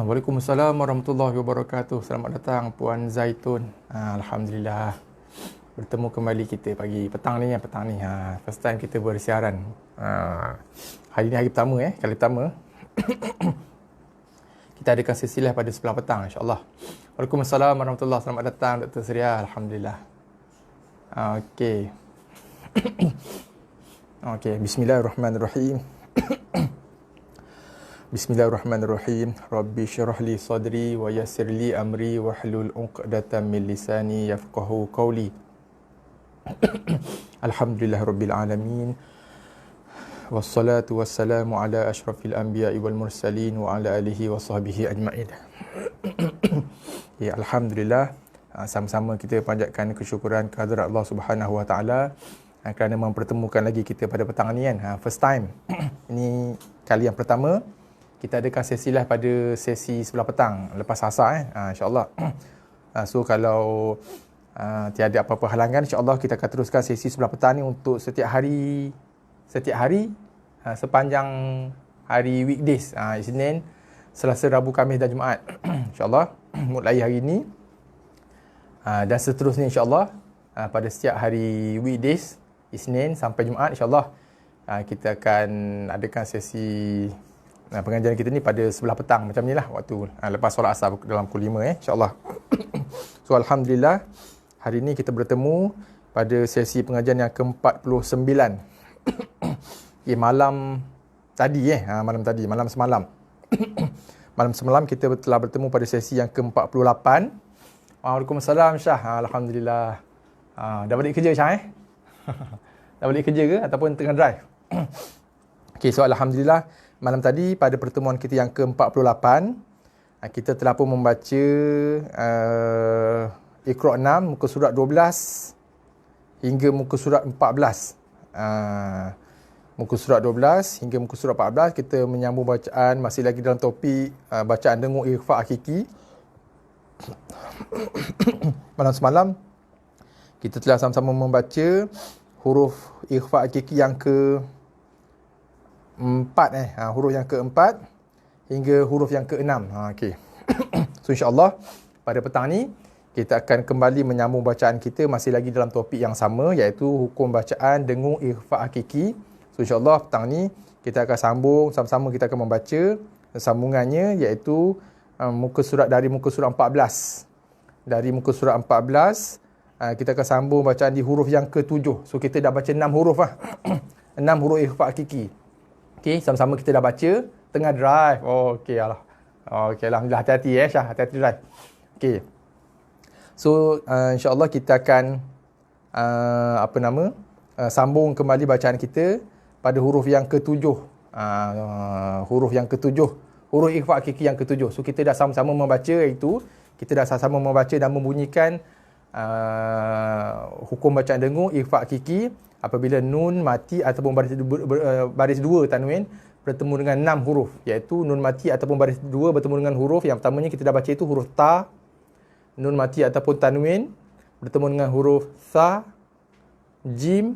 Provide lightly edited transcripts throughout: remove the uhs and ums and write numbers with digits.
Waalaikumsalam warahmatullahi wabarakatuh. Selamat datang Puan Zaitun. Alhamdulillah. Bertemu kembali kita pagi petang ni. First time kita bersiaran. Hari ni hari pertama kali pertama. Kita adakan sesi live pada sebelah petang insya-Allah. Waalaikumsalam warahmatullahi. Selamat datang Dr. Surya. Alhamdulillah. Okey. Okey, bismillahirrahmanirrahim. Bismillahirrahmanirrahim. Rabbi syrah li sadri wa yassir li amri wahlul 'uqdatam min lisani yafqahu qawli. Alhamdulillahirabbil alamin. Wassalatu wassalamu ala asyrafil anbiya'i wal mursalin wa ala alihi wa sahbihi ajma'in. Ya, alhamdulillah, sama-sama kita panjatkan kesyukuran kehadrat Allah Subhanahu wa taala kerana mempertemukan lagi kita pada petang ni kan. First time. Ini kali yang pertama kita adakan sesi live pada sesi sebelah petang lepas asar insya-Allah. So kalau tiada apa-apa halangan, insya-Allah kita akan teruskan sesi sebelah petang ni untuk setiap hari sepanjang hari weekdays, Isnin, Selasa, Rabu, Khamis dan Jumaat. Insya-Allah mulai hari ini dan seterusnya insya-Allah pada setiap hari weekdays, Isnin sampai Jumaat, insya-Allah kita akan adakan sesi pengajian kita ni pada sebelah petang macam ni lah, waktu lepas solat asar dalam pukul 5 insya-Allah. So alhamdulillah, hari ni kita bertemu pada sesi pengajian yang ke-49. Malam tadi malam semalam. Malam semalam kita telah bertemu pada sesi yang ke-48. Waalaikumsalam Syah. Alhamdulillah. Dah balik kerja Syah Dah balik kerja ke ataupun tengah drive? Okey, so alhamdulillah, malam tadi pada pertemuan kita yang ke-48, kita telah pun membaca Iqra' 6 muka surat 12 hingga muka surat 14. Muka surat 12 hingga muka surat 14 kita menyambung bacaan, masih lagi dalam topik bacaan dengung ikhfa' hakiki. Malam semalam kita telah sama-sama membaca huruf ikhfa' hakiki yang huruf yang keempat hingga huruf yang keenam. Okey. So insya-Allah pada petang ni kita akan kembali menyambung bacaan kita, masih lagi dalam topik yang sama, iaitu hukum bacaan dengung ikhfa' hakiki. So insya-Allah petang ni kita akan sambung, sama-sama kita akan membaca sambungannya, iaitu muka surat 14. Dari muka surat 14 kita akan sambung bacaan di huruf yang ke-7. So kita dah baca 6 huruf 6 huruf ikhfa' hakiki. Okey, sama-sama kita dah baca tengah drive. Okey, alhamdulillah. Hati-hati Syah, hati-hati drive. Okey. So insya-Allah kita akan sambung kembali bacaan kita pada huruf yang ke-7. Huruf yang ke-7, huruf ikhfa' hakiki yang ke-7. So kita dah sama-sama membaca, iaitu kita dah sama-sama membaca dan membunyikan hukum bacaan dengung ikhfa' hakiki apabila nun mati ataupun baris dua tanwin bertemu dengan 6 huruf, iaitu nun mati ataupun baris dua bertemu dengan huruf yang pertamanya kita dah baca itu huruf ta. Nun mati ataupun tanwin bertemu dengan huruf sa, jim,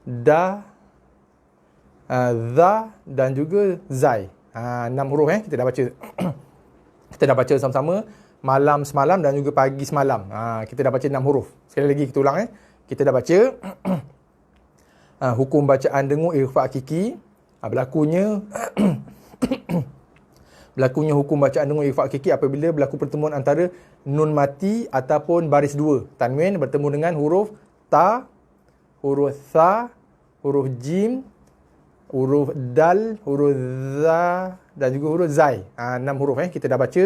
da, za dan juga zai. 6 huruf kita dah baca. Kita dah baca sama-sama malam semalam dan juga pagi semalam. Kita dah baca 6 huruf. Sekali lagi kita ulang Kita dah baca hukum bacaan dengung ikhfa' hakiki. Berlakunya hukum bacaan dengung ikhfa' hakiki apabila berlaku pertemuan antara nun mati ataupun baris dua tanwin bertemu dengan huruf ta, huruf sa, huruf jim, huruf dal, huruf za, dan juga huruf zai. 6 huruf kita dah baca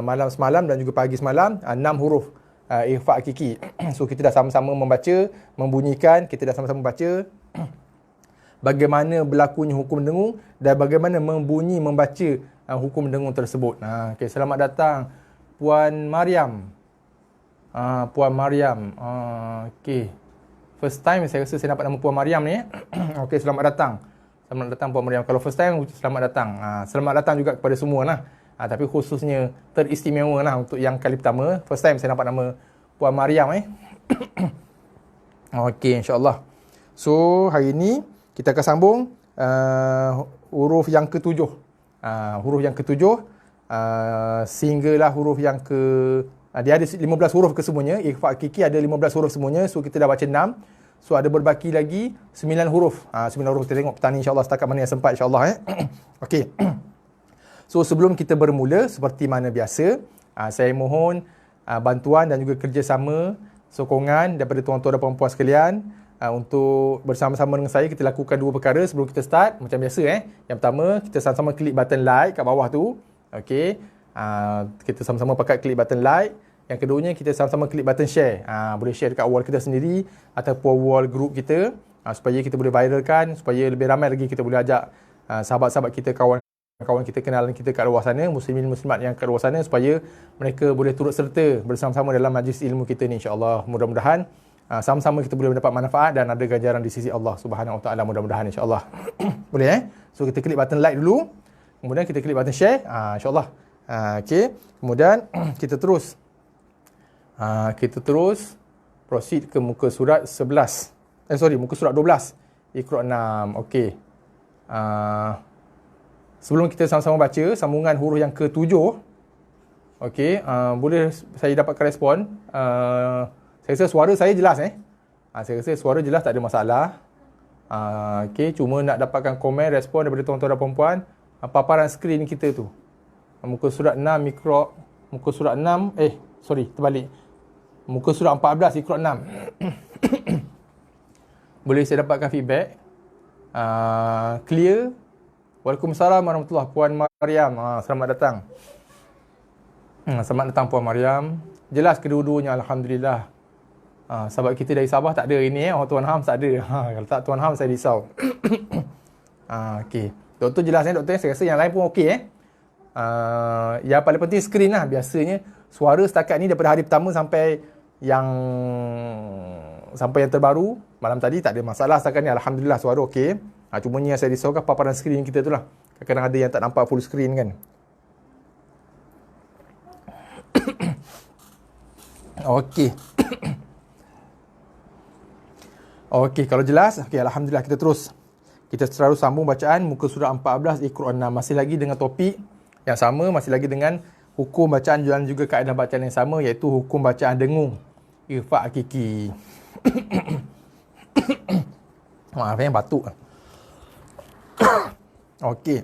malam semalam dan juga pagi semalam, 6 huruf ikhfa hakiki. So kita dah sama-sama membaca, membunyikan, kita dah sama-sama baca bagaimana berlakunya hukum dengung dan bagaimana membunyi membaca hukum dengung tersebut. Okay, selamat datang Puan Mariam. Puan Mariam. Okay. First time saya rasa saya dapat nama Puan Mariam ni. Okay, selamat datang. Selamat datang Puan Mariam. Kalau first time, selamat datang. Selamat datang juga kepada semua lah. Tapi khususnya teristimewa lah untuk yang kali pertama. First time saya dapat nama Puan Mariam Okay, insyaAllah. So, hari ni kita akan sambung huruf yang ketujuh. Huruf yang ketujuh sehinggalah huruf yang dia ada 15 huruf kesemuanya. Ikhfa hakiki ada 15 huruf semuanya. So, kita dah baca 6. So, ada berbaki lagi 9 huruf. 9 huruf kita tengok petang ni insyaAllah setakat mana yang sempat insyaAllah. Okay. So, sebelum kita bermula, seperti mana biasa, saya mohon bantuan dan juga kerjasama, sokongan daripada tuan-tuan dan puan-puan sekalian untuk bersama-sama dengan saya kita lakukan dua perkara sebelum kita start. Macam biasa Yang pertama, kita sama-sama klik button like kat bawah tu. Okay. Kita sama-sama pakai klik button like. Yang keduanya, kita sama-sama klik button share. Boleh share dekat wall kita sendiri ataupun wall group kita supaya kita boleh viralkan, supaya lebih ramai lagi kita boleh ajak sahabat-sahabat kita, kawan kita, kenalan kita kat luar sana, muslimin muslimat yang kat luar sana, supaya mereka boleh turut serta bersama-sama dalam majlis ilmu kita ni insya-Allah. Mudah-mudahan sama-sama kita boleh mendapat manfaat dan ada ganjaran di sisi Allah Subhanahu Wa Taala, mudah-mudahan insya-Allah. Boleh So kita klik button like dulu, kemudian kita klik button share insya-Allah. Okey, kemudian kita terus proceed ke muka surat 11. Muka surat 12. Iqra 6. Okey. Sebelum kita sama-sama baca sambungan huruf yang ke-7, okey, boleh saya dapatkan respon? Saya rasa suara saya jelas saya rasa suara jelas, tak ada masalah. Okey, cuma nak dapatkan komen, respon daripada tuan-tuan dan puan-puan, paparan skrin kita tu. Muka surat 6 Iqra, muka surat 6 terbalik. Muka surat 14 Iqra 6. Boleh saya dapatkan feedback? Clear? Waalaikumsalam warahmatullahi. Puan Mariam, selamat datang. Selamat datang Puan Mariam. Jelas kedua-duanya, alhamdulillah. Sahabat kita dari Sabah tak ada ini Tuan Ham tak ada. Kalau tak Tuan Ham saya risau. Okey. Doktor jelas doktor. Saya rasa yang lain pun okey yang paling penting skrin lah. Biasanya suara setakat ni daripada hari pertama sampai yang terbaru malam tadi tak ada masalah setakat ni, alhamdulillah suara okey. Cuma ni yang saya risaukan paparan skrin kita tu lah. Kadang-kadang ada yang tak nampak full screen kan. Okey. Okey, kalau jelas, okey, alhamdulillah. Kita terus sambung bacaan muka surat 14 Iqra 6. Masih lagi dengan topik yang sama, masih lagi dengan hukum bacaan dan juga kaedah bacaan yang sama, iaitu hukum bacaan dengung, ikhfa hakiki. Maaf batuk. Okey.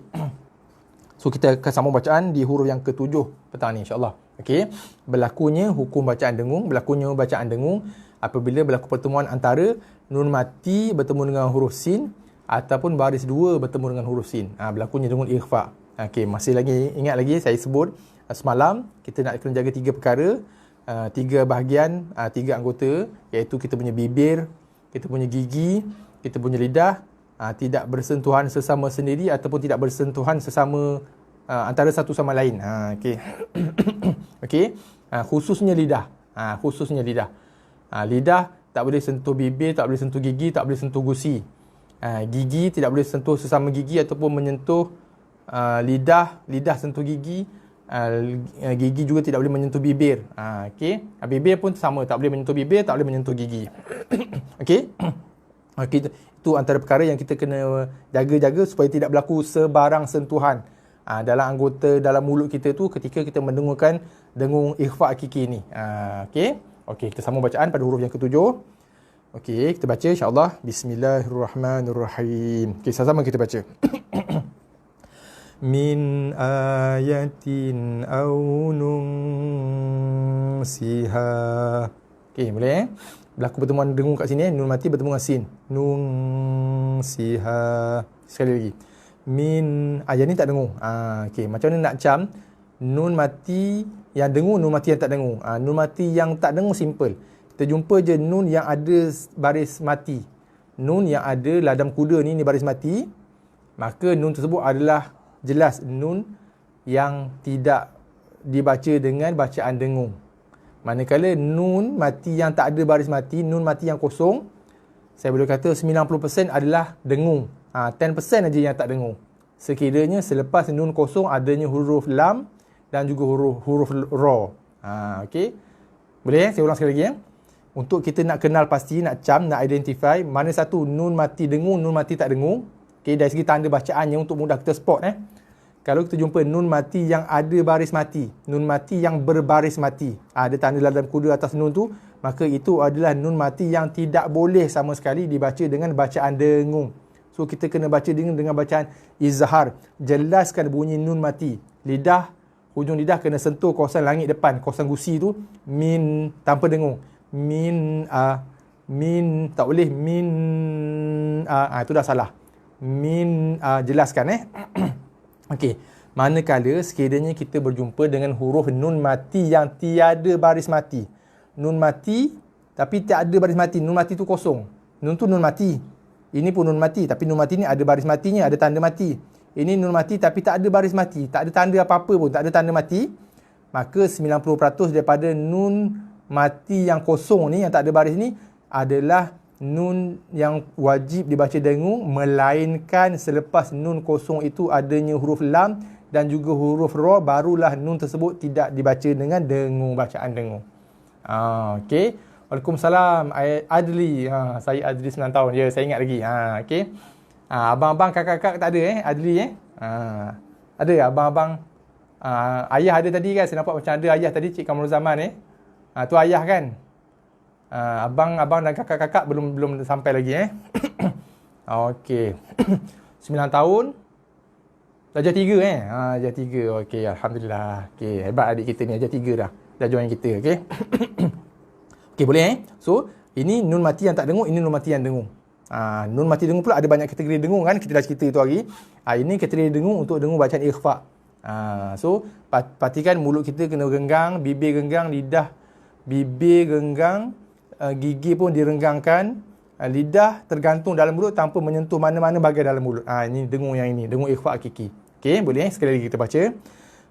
So kita akan sambung bacaan di huruf yang ke-7 petang ni insya-Allah. Okey. Berlakunya hukum bacaan dengung, apabila berlaku pertemuan antara nun mati bertemu dengan huruf sin ataupun baris 2 bertemu dengan huruf sin. Berlakunya dengung ikhfa. Okey, masih lagi ingat lagi saya sebut semalam kita nak kena jaga 3 perkara, 3 bahagian, 3 anggota, iaitu kita punya bibir, kita punya gigi, kita punya lidah, tidak bersentuhan sesama sendiri ataupun tidak bersentuhan sesama antara satu sama lain. Okey. Okey. Khususnya lidah. Lidah tak boleh sentuh bibir, tak boleh sentuh gigi, tak boleh sentuh gusi. Gigi tidak boleh sentuh sesama gigi ataupun menyentuh lidah sentuh gigi. Gigi juga tidak boleh menyentuh bibir. Okey. Bibir pun sama, tak boleh menyentuh bibir, tak boleh menyentuh gigi. Okey. Okey, itu antara perkara yang kita kena jaga-jaga supaya tidak berlaku sebarang sentuhan dalam anggota, dalam mulut kita tu ketika kita mendengungkan dengung ikhfa hakiki ni. Okey, kita sambung bacaan pada huruf yang ke-7. Okey, kita baca insya-Allah. Bismillahirrahmanirrahim. Okey, sama-sama kita baca. Min ayatin aw nunsiha. Okey, boleh berlaku pertemuan dengung kat sini nun mati bertemu dengan sin. Nunsiha. Sekali lagi. Yang ni tak dengung. Okey, macam mana nak cam nun mati yang dengung, nun mati yang tak dengung. Nun mati yang tak dengung simple. Kita jumpa je nun yang ada baris mati. Nun yang ada ladam kuda ni baris mati. Maka nun tersebut adalah jelas nun yang tidak dibaca dengan bacaan dengung. Manakala nun mati yang tak ada baris mati, nun mati yang kosong, saya boleh kata 90% adalah dengung. 10% aja yang tak dengung. Sekiranya selepas nun kosong adanya huruf lam dan juga huruf ra. Okey. Boleh saya ulang sekali lagi Untuk kita nak kenal pasti, nak cam, nak identify mana satu nun mati dengung, nun mati tak dengung. Okey, dari segi tanda bacaannya untuk mudah kita spot Kalau kita jumpa nun mati yang ada baris mati, nun mati yang berbaris mati, ada tanda ladam kuda atas nun tu, maka itu adalah nun mati yang tidak boleh sama sekali dibaca dengan bacaan dengung. So kita kena baca dengan bacaan izhar. Jelaskan bunyi nun mati. Lidah, hujung lidah kena sentuh kawasan langit depan, kawasan gusi tu, min tanpa dengung. Min tak boleh min itu dah salah. Min jelaskan Okey, manakala sekiranya kita berjumpa dengan huruf nun mati yang tiada baris mati. Nun mati tapi tak ada baris mati. Nun mati tu kosong. Nun tu nun mati. Ini pun nun mati tapi nun mati ni ada baris matinya, ada tanda mati. Ini nun mati tapi tak ada baris mati, tak ada tanda apa-apa pun, tak ada tanda mati. Maka 90% daripada nun mati yang kosong ni, yang tak ada baris ni adalah nun yang wajib dibaca dengung, melainkan selepas nun kosong itu adanya huruf lam dan juga huruf ra, barulah nun tersebut tidak dibaca dengan dengung, bacaan dengung. Okey. Waalaikumsalam Adli. Saya Adli 9 tahun. Ya, saya ingat lagi. Okey. Abang-abang, kakak-kakak tak ada Adli Ada abang-abang. Ayah ada tadi kan? Saya nampak macam ada ayah tadi, Cik Kamrul Zaman tu ayah kan? Abang dan kakak-kakak belum sampai lagi Okey. 9 tahun. Darjah 3 darjah 3. Okey, alhamdulillah. Okey, hebat adik kita ni, darjah 3 dah. Dah join kita, okey. Okey, boleh So, ini nun mati yang tak dengung, ini nun mati yang dengung. Nun mati dengung pula ada banyak kategori dengung kan? Kita dah cerita tu hari. Ini kategori dengung untuk dengung bacaan ikhfa. So, pastikan mulut kita kena renggang, bibir renggang, lidah bibir renggang, gigi pun direnggangkan, lidah tergantung dalam mulut tanpa menyentuh mana-mana bahagian dalam mulut. Ini dengung yang ini, dengung ikhfa hakiki. Okey, boleh sekali lagi kita baca.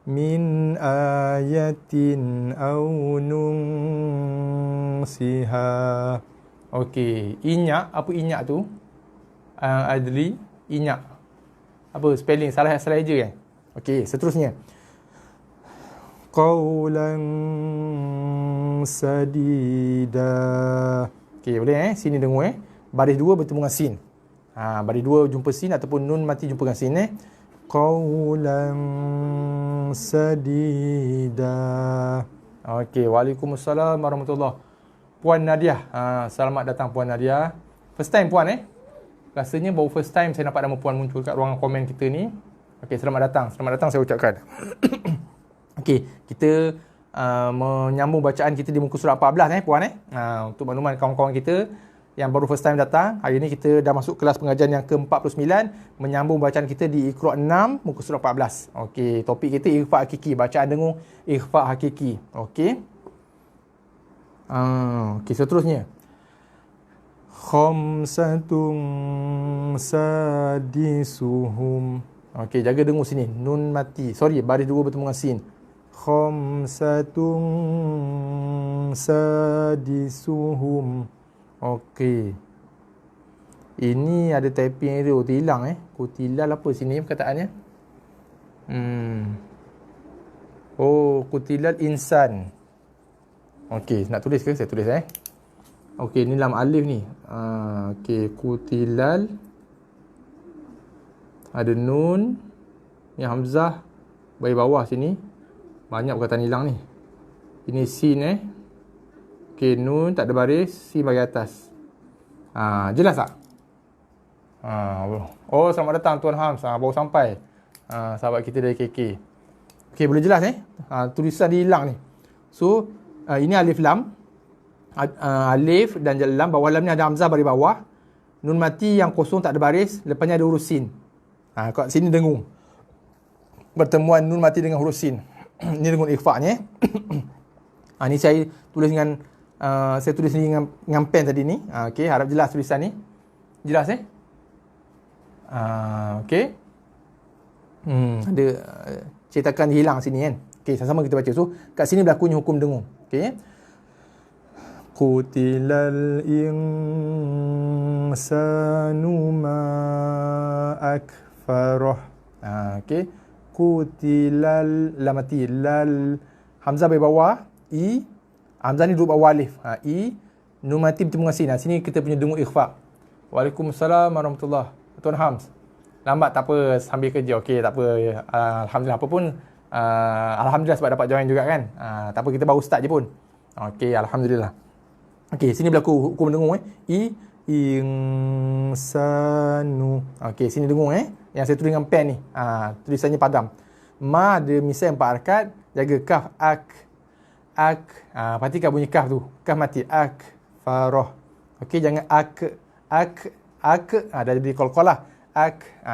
Min ayatin aw nunsiha. Okey, inyak, apa inyak tu? Adli, inyak. Apa spelling? Salah je kan? Okey, seterusnya. Qawlan sadida. Okey, boleh sini dengung Baris 2 bertemu dengan sin. Baris 2 jumpa sin ataupun nun mati jumpa dengan sin Qawlan sadida. Okey, waalaikumsalam warahmatullahi. Puan Nadia. Selamat datang Puan Nadia. First time Puan Rasanya baru first time saya nampak nama Puan muncul kat ruangan komen kita ni. Okey, selamat datang. Selamat datang saya ucapkan. Okey, kita menyambung bacaan kita di muka surat 14 Puan untuk makluman kawan-kawan kita yang baru first time datang. Hari ini kita dah masuk kelas pengajian yang ke-49, menyambung bacaan kita di Iqra 6 muka surat 14. Okey, topik kita ikhfa hakiki, bacaan dengung ikhfa hakiki. Okey. Okey, seterusnya. Khamsatun sadisuhum. Okey, jaga dengung sini. Nun mati. Sorry, baris 2 bertemu dengan sin. Khamsatun sadisuhum. Okey. Ini ada typing error tu hilang Kutilal apa sini perkataannya? Oh, kutilal insan. Okey, nak tulis ke? Saya tulis Okey, ni lam alif ni. Okey, kutilal. Ada nun. Ni hamzah. Bagi bawah sini. Banyak perkataan hilang ni. Ini sin Okey, nun tak ada baris, sin bagi atas. Jelas tak? Oh, selamat datang Tuan Hams. Baru sampai. Sahabat kita dari KK. Okey, boleh jelas tulisan dia hilang ni. So, ini alif lam. Alif dan lam, bawah lam ni ada hamzah bagi bawah. Nun mati yang kosong tak ada baris, lepasnya ada huruf sin. Kat sini dengung. Pertemuan nun mati dengan huruf sin. Ini dengung ikhfa-nya. Ni saya tulis dengan saya tulis ni dengan pen tadi ni. Okey, harap jelas tulisan ni. Jelas okey. Ada cetakan hilang sini kan. Okey, sama-sama kita baca. So, kat sini berlakunya hukum dengung. Okey. Qutilal insanu ma akfarah. Okey. Qutilal lam mati lal hamzah bagi bawah i hamzah ni duduk bawah alif. I nun mati bertemu dengan sin. Sini kita punya dengung ikhfa. Waalaikumsalam warahmatullahi. Tuan Hams. Lambat tak apa, sambil kerja. Okey, tak apa. Alhamdulillah apa pun alhamdulillah sebab dapat join juga kan. Tak apa, kita baru start je pun. Okey, alhamdulillah. Okey, sini berlaku hukum dengung insanu. Okey, sini dengung yang saya tulis dengan pen ni. Tulisannya padam. Ma ada misal 4 harakat, jaga kaf ak. Perhatikan bunyi kaf tu. Kaf mati akfarah. Okey, jangan ak. Dah jadi qalqalah.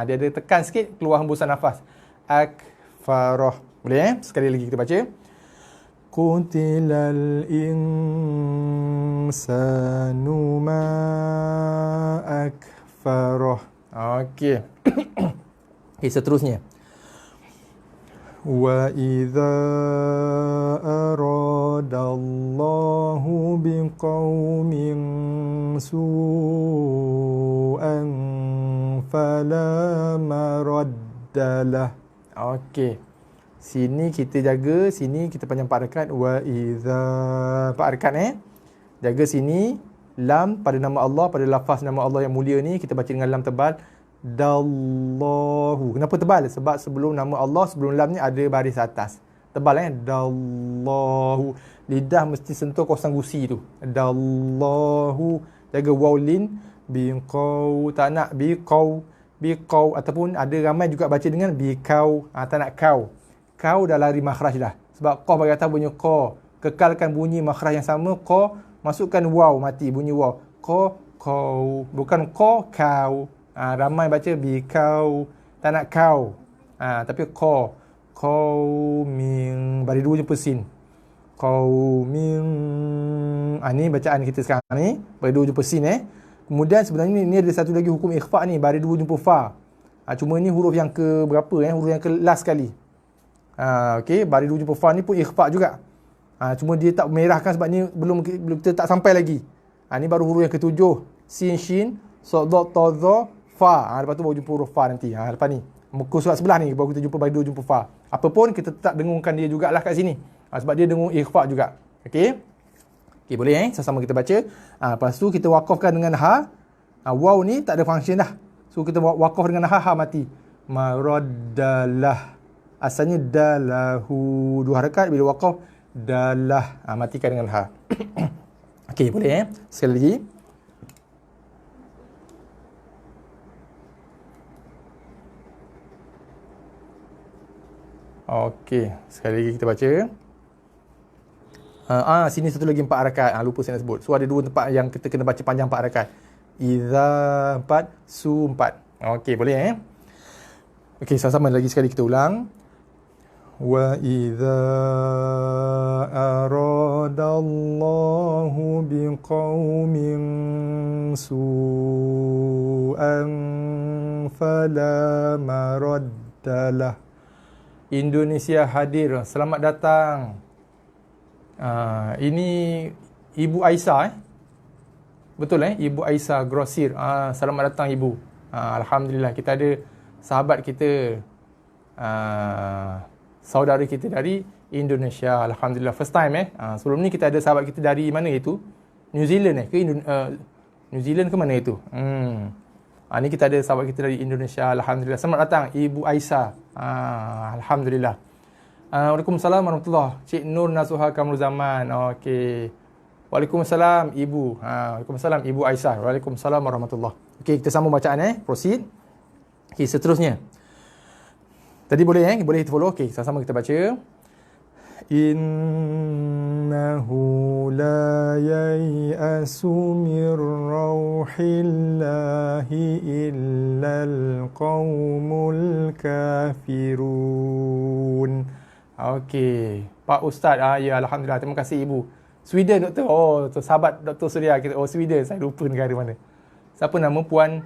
Dia ada tekan sikit keluar hembusan nafas. Akfarah. Boleh sekali lagi kita baca. Qutilal insanu ma akfarah. Okey. Okey, seterusnya. Wa idza aradallahu biqaumin su'an fala maraddalah. Okey. Sini kita jaga, sini kita panjang 4 harakat. Wa idza 4 harakat Jaga sini lam pada nama Allah, pada lafaz nama Allah yang mulia ni kita baca dengan lam tebal. Dallahu. Kenapa tebal? Sebab sebelum nama Allah, sebelum lam ni ada baris atas. Tebal Dallahu. Lidah mesti sentuh kawasan gusi tu. Dallahu. Jaga waw lin biqau. Tak nak biqau ataupun ada ramai juga baca dengan biqau. Tak nak kau. Kau dah lari makhraj dah. Sebab qaf bagi atas bunyi qa. Kekalkan bunyi makhraj yang sama qa, masukkan waw mati bunyi waw. Qa kau, bukan qa kau. Ramai baca bikau, tak nak kau. Tapi qa. Kau min, bagi 2 jumpa sin. Kau min. Ni bacaan kita sekarang ni, bagi 2 jumpa sin Kemudian sebenarnya ni ada satu lagi hukum ikhfa ni, bagi 2 jumpa fa. Cuma ni huruf yang ke berapa huruf yang ke last sekali. Okey, bagi 2 jumpa fa ni pun ikhfa juga. Cuma dia tak merahkan sebab ni belum kita tak sampai lagi. Ni baru huruf yang ke-7. Sin, shin, sad, ta, dha, fa. Lepas tu baru jumpa huruf fa nanti. Lepas ni muka surat sebelah ni baru kita jumpa bagi 2 jumpa fa. Apa pun kita tetap dengungkan dia jugalah kat sini. Sebab dia dengung ikhfa juga. Okey. Okey, boleh sama-sama kita baca. Lepas tu kita wakafkan dengan ha. Waw ni tak ada function dah. So kita wakaf dengan ha mati. Maraddalah. Asalnya dalahu. 2 harakat, bila wakaf dalah. Matikan dengan ha. Okey, boleh sekali lagi. Okey, sekali lagi kita baca. Sini satu lagi 4 harakat. Lupa saya nak sebut. So ada 2 tempat yang kita kena baca panjang 4 harakat. Iza 4, su 4. Okey, boleh Okey, sama-sama lagi sekali kita ulang. Wa idza aradallahu biqaumin su'an fala maraddalah. Indonesia hadir. Selamat datang. Ini Ibu Aisyah Betul Ibu Aisyah Grosir. Selamat datang Ibu. Alhamdulillah kita ada sahabat kita, saudara kita dari Indonesia. Alhamdulillah first time Sebelum ni kita ada sahabat kita dari mana itu? New Zealand ke New Zealand ke mana itu? Ni kita ada sahabat kita dari Indonesia. Alhamdulillah. Selamat datang Ibu Aisyah. Alhamdulillah. Waalaikumsalam warahmatullahi. Cik Nur Nasuha Kamrul Zaman. Okey. Waalaikumsalam Ibu. Waalaikumsalam Ibu Aisyah. Waalaikumsalam warahmatullahi. Okey, kita sambung bacaan Proceed. Okey, seterusnya. Tadi boleh boleh kita follow. Okey, sama-sama kita baca. Innahu la yai'asu min ruhillahi illal qaumul kafirun. Okey, Pak Ustaz. Ya, alhamdulillah. Terima kasih Ibu. Sweden, Doktor. Oh, tu sahabat Dr. Surya kita. Oh, Sweden. Saya lupa negara mana. Siapa nama Puan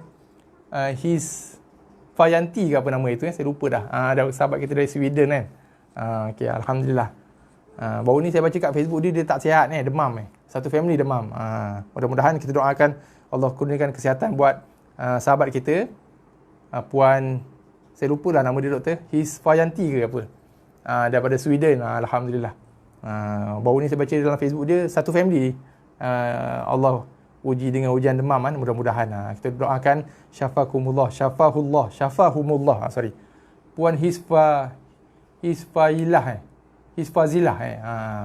His Fayanti ke apa nama itu, saya lupa dah. Ada sahabat kita dari Sweden kan. Okey, alhamdulillah. Baru ni saya baca kat Facebook dia tak sihat ni, demam Satu family demam. Mudah-mudahan kita doakan Allah kurniakan kesihatan buat sahabat kita, Puan, saya lupa lah nama dia, Doktor His Fayanti ke apa. Daripada Sweden. Alhamdulillah. Baru ni saya baca dalam Facebook dia, satu family Allah uji dengan ujian demam kan. Mudah-mudahan kita doakan syafahumullah. Puan Hisfazilah.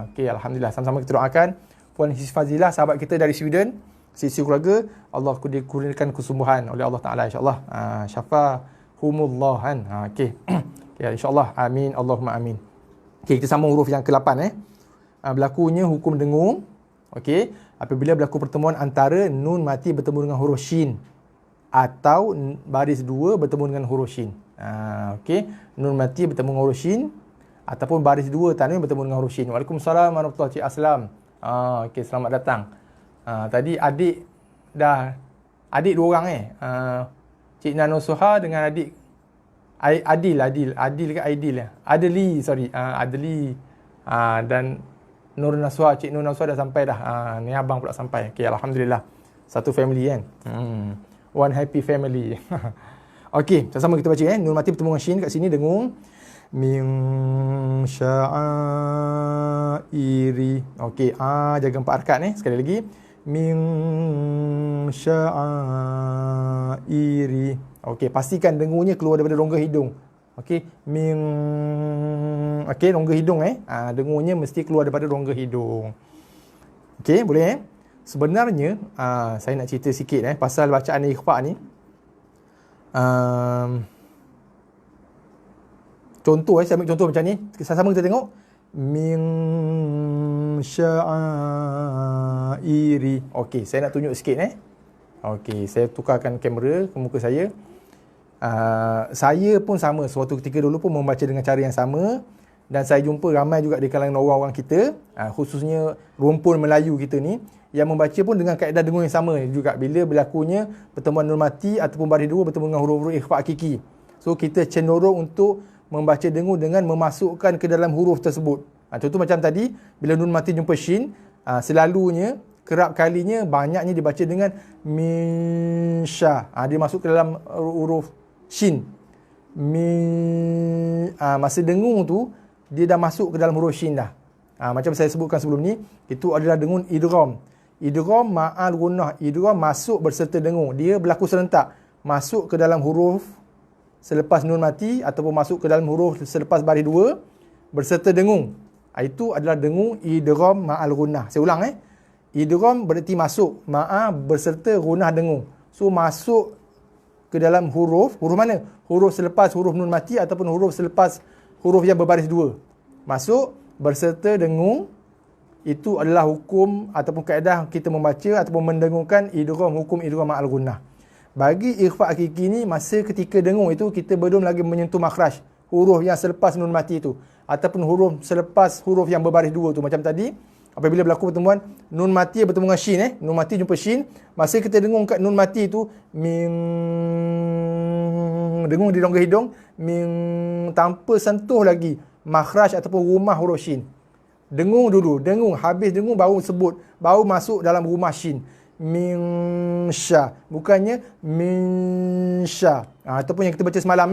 Okey, alhamdulillah. Sama-sama kita doakan Puan Hisfazilah, sahabat kita dari Sweden, sisi keluarga, Allah kurniakan kesembuhan oleh Allah Taala insya-Allah. Syafahumullah kan. Okey. Okay, insya-Allah. Amin, Allahumma amin. Okey, kita sambung huruf yang ke-8 berlakunya hukum dengung. Okey, apabila berlaku pertemuan antara nun mati bertemu dengan huruf shin atau baris dua bertemu dengan huruf shin. Okey, nun mati bertemu dengan huruf shin ataupun baris dua tanwin bertemu dengan huruf shin. Waalaikumsalam warahmatullahi wabarakatuh. Okey, selamat datang. Tadi adik dua orang Cik Nano Suha dengan adik Adil ke Aidil ya? Adli, sorry. Adli dan Nur Naswa, Cik Nur Naswa dah sampai dah. Ni abang pula sampai. Okey, alhamdulillah. Satu family kan. One happy family. Okey, sama-sama kita baca Nun mati bertemu dengan shin kat sini dengung. Min sya'airi. Okey, jaga 4 harakat sekali lagi. Min sya'airi. Okey, pastikan dengungnya keluar daripada rongga hidung. Okey, rongga hidung dengungnya mesti keluar daripada rongga hidung. Okey, boleh Sebenarnya saya nak cerita sikit pasal bacaan ikhfa ni. Contoh saya ambil contoh macam ni. Sama-sama kita tengok. Min sya'airi. Okey, saya nak tunjuk sikit Okey, saya tukarkan kamera ke muka saya. Saya pun sama, suatu ketika dulu pun membaca dengan cara yang sama, dan saya jumpa ramai juga di kalangan orang-orang kita, khususnya rumpun Melayu kita ni, yang membaca pun dengan kaedah dengung yang sama juga bila berlakunya pertemuan nun mati ataupun baris dua bertemu dengan huruf-huruf ikhfa hakiki. So kita cenderung untuk membaca dengung dengan memasukkan ke dalam huruf tersebut. Contoh macam tadi, bila nun mati jumpa shin, selalunya kerap kalinya banyaknya dibaca dengan min sya. Dia masuk ke dalam huruf shin. Masa dengung tu dia dah masuk ke dalam huruf shin dah. Macam saya sebutkan sebelum ni, itu adalah dengung idgham. Idgham ma'al gunnah. Idgham masuk berserta dengung. Dia berlaku serentak. Masuk ke dalam huruf selepas nun mati ataupun masuk ke dalam huruf selepas baris dua berserta dengung. Itu adalah dengung idgham ma'al gunnah. Saya ulang Idgham berarti masuk, ma'a berserta gunnah dengung. So masuk ke dalam huruf mana? Huruf selepas huruf nun mati ataupun huruf selepas huruf yang berbaris dua. Masuk berserta dengung. Itu adalah hukum ataupun kaedah kita membaca ataupun mendengungkan idgham, hukum idgham ma'al gunnah. Bagi ikhfa hakiki ni, masa ketika dengung itu kita belum lagi menyentuh makhraj, huruf yang selepas nun mati itu ataupun huruf selepas huruf yang berbaris dua tu. Macam tadi, apabila berlaku pertemuan nun mati bertemu dengan shin, nun mati jumpa shin, masa kita dengung kat nun mati itu, dengung di rongga hidung, tanpa sentuh lagi makhraj ataupun rumah huruf shin. Dengung dulu, habis dengung baru sebut, baru masuk dalam rumah shin. Min sya, bukannya min sya. Ataupun yang kita baca semalam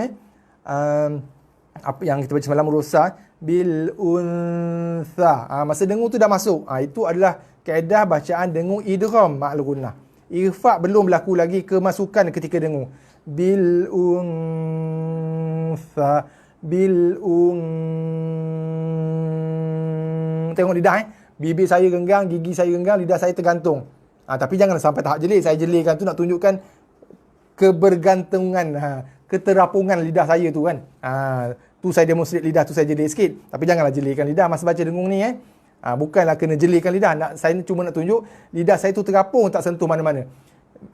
apa yang kita baca semalam rusa bil untha. Masa dengung tu dah masuk. Itu adalah kaedah bacaan dengung idgham ma'al gunnah. Ikhfa belum berlaku lagi kemasukan ketika dengung. Bil untha, tengok lidah bibir saya genggang, gigi saya genggang, lidah saya tergantung. Tapi jangan sampai tahap jelik. Saya jelirkan tu nak tunjukkan kebergantungan, keterapungan lidah saya tu kan. Tu saya demonstrate lidah tu saya jelir sikit. Tapi janganlah jelirkan lidah masa baca dengung ni Bukanlah kena jelirkan lidah. Saya cuma nak tunjuk lidah saya tu terapung, tak sentuh mana-mana.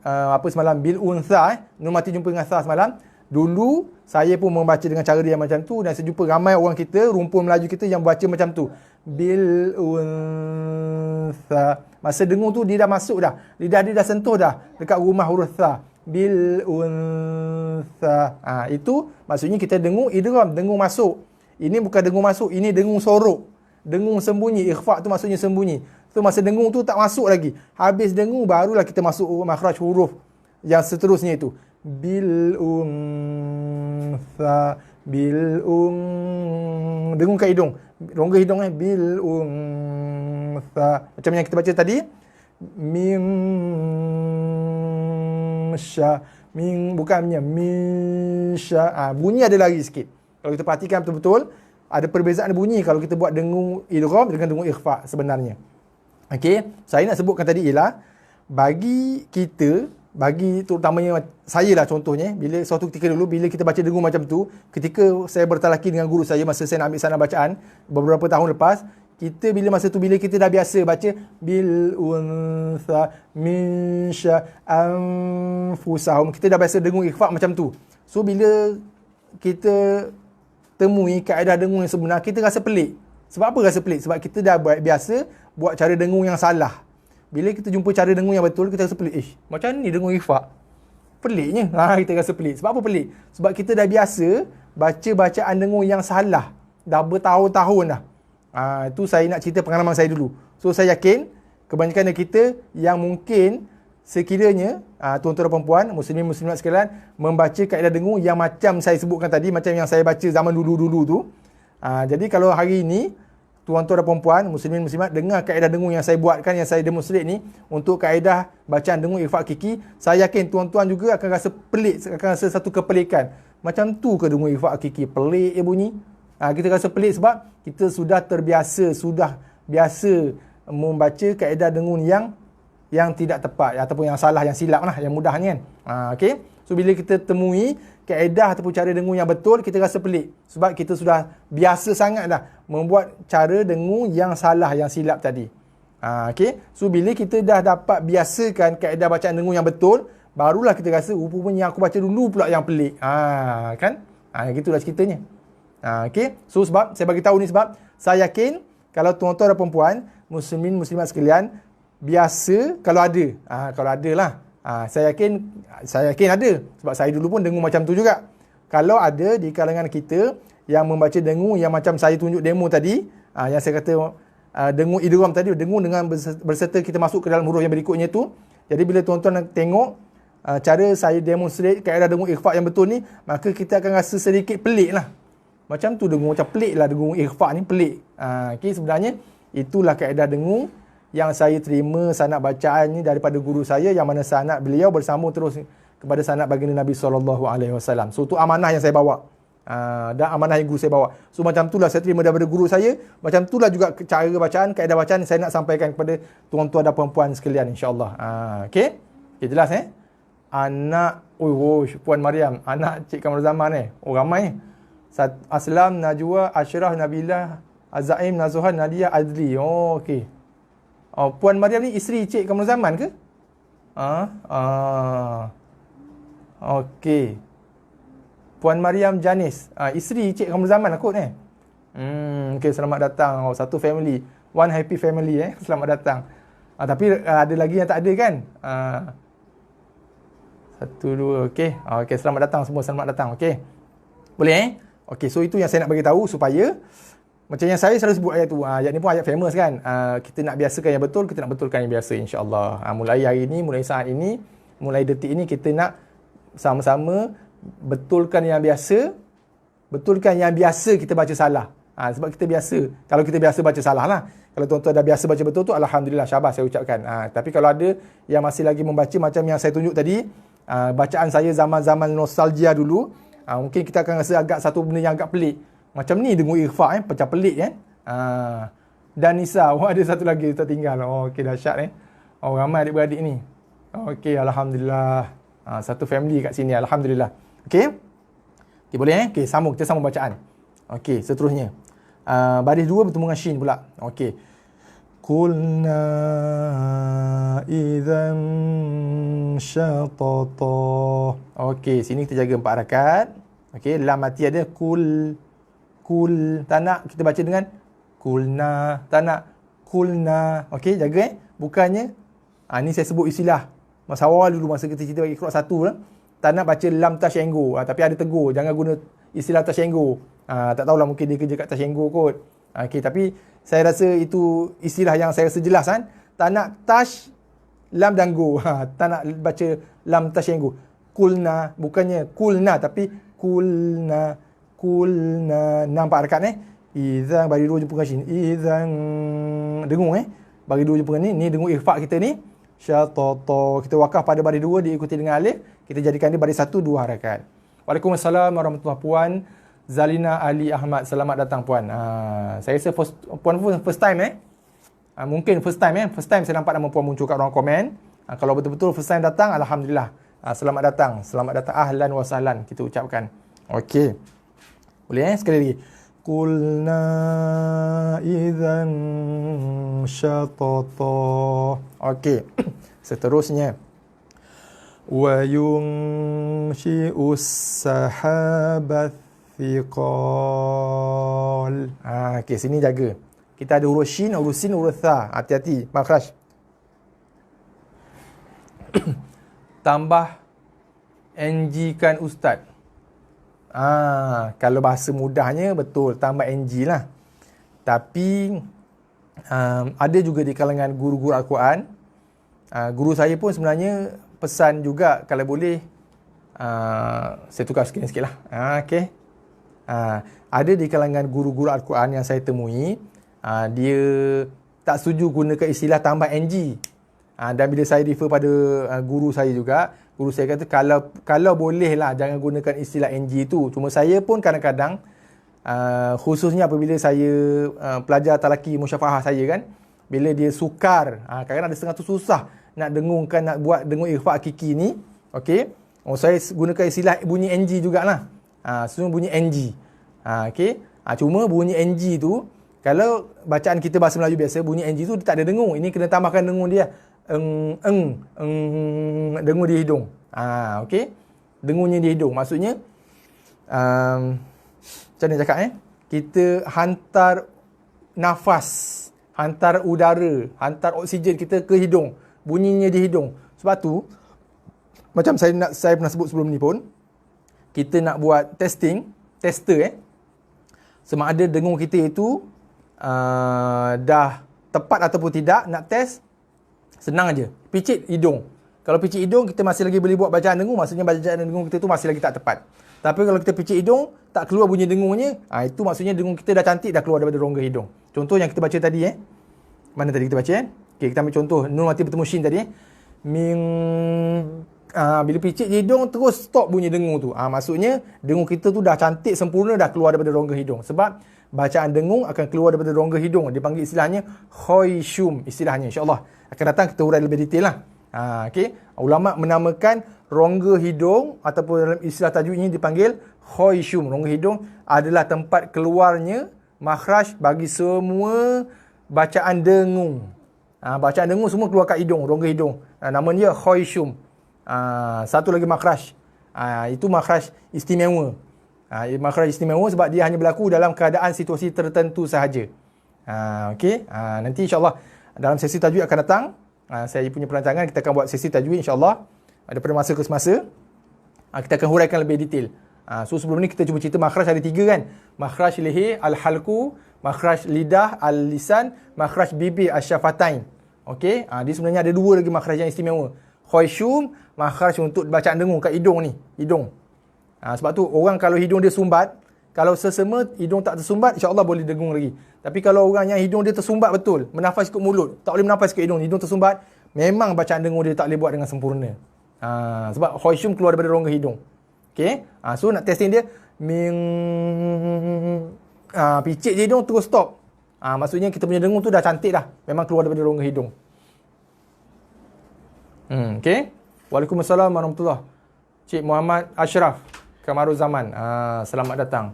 apa semalam, bil untha, nun mati jumpa dengan tha semalam. Dulu saya pun membaca dengan cara dia macam tu, dan saya jumpa ramai orang kita, rumpun Melayu kita yang baca macam tu. Bil untha. Masa dengung tu dia dah masuk dah. Lidah dia dah sentuh dah dekat rumah huruf tha. Bil untha. Itu maksudnya kita dengung idgham, dengung masuk. Ini bukan dengung masuk, ini dengung sorok. Dengung sembunyi. Ikhfa tu maksudnya sembunyi. So masa dengung tu tak masuk lagi. Habis dengung barulah kita masuk makhraj huruf yang seterusnya itu. Bil untha, bil dengung kat hidung. Rongga hidung bil untha. Macam yang kita baca tadi. Min sya, min bukannya min sya. Bunyi ada lagi sikit. Kalau kita perhatikan betul-betul, ada perbezaan bunyi kalau kita buat dengung idgham dengan dengung ikhfa sebenarnya. Okey, saya nak sebutkan tadi ialah bagi kita, bagi terutamanya saya lah contohnya, bila suatu ketika dulu bila kita baca dengung macam tu, ketika saya bertalaki dengan guru saya masa saya nak ambil sanad bacaan beberapa tahun lepas, kita bila masa tu bila kita dah biasa baca bil untha min sya anfusahum, kita dah biasa dengung ikhfa macam tu. So bila kita temui kaedah dengung yang sebenar, kita rasa pelik. Sebab apa rasa pelik? Sebab kita dah biasa buat cara dengung yang salah. Bila kita jumpa cara dengung yang betul, kita rasa pelik. Macam ni dengung ikhfa? Peliknya. Kita rasa pelik. Sebab apa pelik? Sebab kita dah biasa baca bacaan dengung yang salah. Dah bertahun-tahun dah. Itu saya nak cerita pengalaman saya dulu. So saya yakin kebanyakan dari kita yang mungkin sekiranya tuan-tuan dan puan-puan, muslimin-muslimat sekalian, membaca kaedah dengung yang macam saya sebutkan tadi, macam yang saya baca zaman dulu-dulu tu. Jadi kalau hari ini tuan-tuan dan puan-puan, muslimin-muslimat, dengar kaedah dengung yang saya buatkan, yang saya demonstrate ni untuk kaedah bacaan dengung ikhfa hakiki, saya yakin tuan-tuan juga akan rasa pelik, akan rasa satu kepelikan. Macam tu ke dengung ikhfa hakiki? Pelik bunyi. Kita rasa pelik sebab kita sudah terbiasa, sudah biasa membaca kaedah dengung yang tidak tepat ataupun yang salah, yang silap lah, yang mudahnya kan. Okey. So bila kita temui kaedah ataupun cara dengung yang betul, kita rasa pelik sebab kita sudah biasa sangat dah membuat cara dengung yang salah, yang silap tadi. Okey. So bila kita dah dapat biasakan kaedah bacaan dengung yang betul, barulah kita rasa rupanya yang aku baca dulu pula yang pelik. Kan? Gitulah ceritanya. Okey. So sebab saya bagi tahu ni sebab saya yakin kalau tuan-tuan dan puan-puan, muslimin muslimat sekalian, biasa kalau ada. Kalau ada lah. Saya yakin ada. Sebab saya dulu pun dengung macam tu juga. Kalau ada di kalangan kita yang membaca dengung yang macam saya tunjuk demo tadi, yang saya kata dengung idgham tadi, dengung dengan berserta kita masuk ke dalam huruf yang berikutnya tu. Jadi bila tuan-tuan tengok cara saya demonstrate kaedah dengung ikhfa yang betul ni, maka kita akan rasa sedikit pelik lah. Macam tu dengung, macam pelik lah dengung ikhfa ni, pelik. Okay, sebenarnya itulah kaedah dengung yang saya terima sanad bacaan ni daripada guru saya, yang mana sanad beliau bersambung terus kepada sanad baginda Nabi SAW. So tu amanah yang saya bawa. Dan amanah yang guru saya bawa. So macam itulah saya terima daripada guru saya. Macam itulah juga cara bacaan, kaedah bacaan saya nak sampaikan kepada tuan-tuan dan puan-puan sekalian, insya-Allah. Okay, jelas Anak Puan Mariam, anak Cik Kamal Zaman ramai Aslam, Najwa, Ashraf, Nabilah, Azaim, Nazuhan, Nadia, Adli. Okey. Puan Mariam ni isteri Cik Kamal Zaman ke? Okey. Puan Mariam Janis, isteri Cik Kamal Zaman lah kot okey, selamat datang. Satu family, one happy family Selamat datang. Tapi ada lagi yang tak ada kan? Satu, dua, okey. Okey, selamat datang semua, selamat datang. Okey. Boleh Okey, so itu yang saya nak bagi tahu supaya macam yang saya selalu sebut ayat tu. Ayat ni pun ayat famous kan. Kita nak biasakan yang betul, kita nak betulkan yang biasa, insya-Allah. Mulai hari ini, mulai saat ini, mulai detik ini, kita nak sama-sama betulkan yang biasa. Betulkan yang biasa kita baca salah. Sebab kita biasa. Kalau kita biasa baca salah lah. Kalau tuan-tuan dah biasa baca betul tu, alhamdulillah, syabas saya ucapkan. Tapi kalau ada yang masih lagi membaca macam yang saya tunjuk tadi, bacaan saya zaman-zaman nostalgia dulu, mungkin kita akan rasa agak satu benda yang agak pelik. Macam ni dengung ikhfa macam pelik Dan Nisa, ada satu lagi tertinggal. Okey, dahsyat ramai adik-beradik ni. Okey, alhamdulillah. Satu family kat sini, alhamdulillah. Okey. Okey, boleh Okey, kita sambung bacaan. Okey, seterusnya. Baris 2 bertemu dengan shin pula. Okey. Qulna idzan syatata. Okey, sini kita jaga 4 harakat. Okey, lam mati ada kul. Tak nak kita baca dengan kulna. Tak nak kulna. Okey, jaga Bukannya ni saya sebut istilah masa awal dulu, masa kita bagi Qur'an 1 lah. Tak nak baca lam tasyenggo. Tapi ada tegur, jangan guna istilah tasyenggo. Tak tahulah, mungkin dia kerja kat tasyenggo kot. Okey, tapi saya rasa itu istilah yang saya rasa jelas kan. Tak nak tash, lam dan go. Tak nak baca lam tasyenggo. Kulna, bukannya kulna tapi kulna. Nampak harakat Idzan, bagi 2 jempungan sini. Idzan, dengung bagi 2 jempungan ni. Ni dengung ikhfa kita ni. Syatata, kita wakaf pada baris 2 diikuti dengan alif. Kita jadikan dia baris 1, 2 harakat. Waalaikumsalam warahmatullahi. Puan Zalina Ali Ahmad, selamat datang puan. Saya rasa puan pun first time mungkin first time saya nampak nama puan muncul kat ruang komen. Kalau betul-betul first time datang, alhamdulillah. Selamat datang ahlan wa sahlan kita ucapkan. Okey, boleh sekali lagi. Qulna idzan syatata. Okey, seterusnya wa yunshi'us sahabat thiqal. Okey, sini jaga. Kita ada huruf shin, huruf tha. Hati-hati makhraj. Tambah ng kan ustaz. Kalau bahasa mudahnya betul tambah ng lah. Tapi ada juga di kalangan guru-guru Al-Quran. Guru saya pun sebenarnya pesan juga kalau boleh saya tukar sikit lah. Okey. Ada di kalangan guru-guru Al-Quran yang saya temui, dia tak setuju gunakan istilah tambah ng. Dan bila saya refer pada guru saya juga, guru saya kata kalau boleh lah jangan gunakan istilah ng tu. Cuma saya pun kadang-kadang khususnya apabila saya pelajar talaki musyafahah saya kan, bila dia sukar, kadang-kadang ada setengah tu susah nak dengungkan, nak buat dengung ikhfa hakiki ni. Okey, saya gunakan istilah bunyi ng jugalah. Semua bunyi ng. Okey, cuma bunyi ng tu kalau bacaan kita bahasa Melayu biasa, bunyi ng tu dia tak ada dengung. Ini kena tambahkan dengung dia. Dengung di hidung. Okey. Dengungnya di hidung. Maksudnya macam mana cakap kita hantar nafas, hantar udara, hantar oksigen kita ke hidung. Bunyinya di hidung. Sebab tu macam saya pernah sebut sebelum ni pun, kita nak buat tester sama ada dengung kita itu dah tepat ataupun tidak. Nak test, senang aja. Picit hidung. Kalau picit hidung, kita masih lagi boleh buat bacaan dengung. Maksudnya bacaan dengung kita tu masih lagi tak tepat. Tapi kalau kita picit hidung, tak keluar bunyi dengungnya, itu maksudnya dengung kita dah cantik, dah keluar daripada rongga hidung. Contoh yang kita baca tadi Mana tadi kita baca Okey, kita ambil contoh nun mati bertemu shin tadi bila picit hidung terus stop bunyi dengung tu. Maksudnya dengung kita tu dah cantik sempurna, dah keluar daripada rongga hidung. Sebab bacaan dengung akan keluar daripada rongga hidung. Dipanggil istilahnya khayshum. Istilahnya insya-Allah akan datang kita urai lebih detail lah. Okey, ulama menamakan rongga hidung ataupun dalam istilah tajuk ini dipanggil khayshum. Rongga hidung adalah tempat keluarnya makhraj bagi semua bacaan dengung. Bacaan dengung semua keluar kat hidung, rongga hidung. Namanya khayshum. Satu lagi makhraj. Itu makhraj istimewa. Makhraj istimewa sebab dia hanya berlaku dalam keadaan situasi tertentu sahaja. Okey, nanti insya-Allah dalam sesi tajwid akan datang. Saya punya perancangan kita akan buat sesi tajwid insya-Allah daripada masa ke semasa. Kita akan huraikan lebih detail. So sebelum ni kita cuba cerita makhraj ada 3 kan. Makhraj leher al-halqu, makhraj lidah al-lisan, makhraj bibir asy-syafatain. Okey, dia sebenarnya ada 2 lagi makhraj yang istimewa. Khayshum, makhraj untuk bacaan dengung kat hidung ni, hidung. Sebab tu orang kalau hidung dia sumbat, kalau sesama hidung tak tersumbat, insya-Allah boleh dengung lagi. Tapi kalau orang yang hidung dia tersumbat betul, menafas ikut mulut, tak boleh menafas ikut hidung, hidung tersumbat, memang bacaan dengung dia tak boleh buat dengan sempurna. Sebab khayshum keluar daripada rongga hidung. Okey, so nak testing dia picit je hidung terus stop. Maksudnya kita punya dengung tu dah cantik dah, memang keluar daripada rongga hidung. Okey. Waalaikumsalam warahmatullahi. Cik Muhammad Ashraf Kamaruzaman. Selamat datang.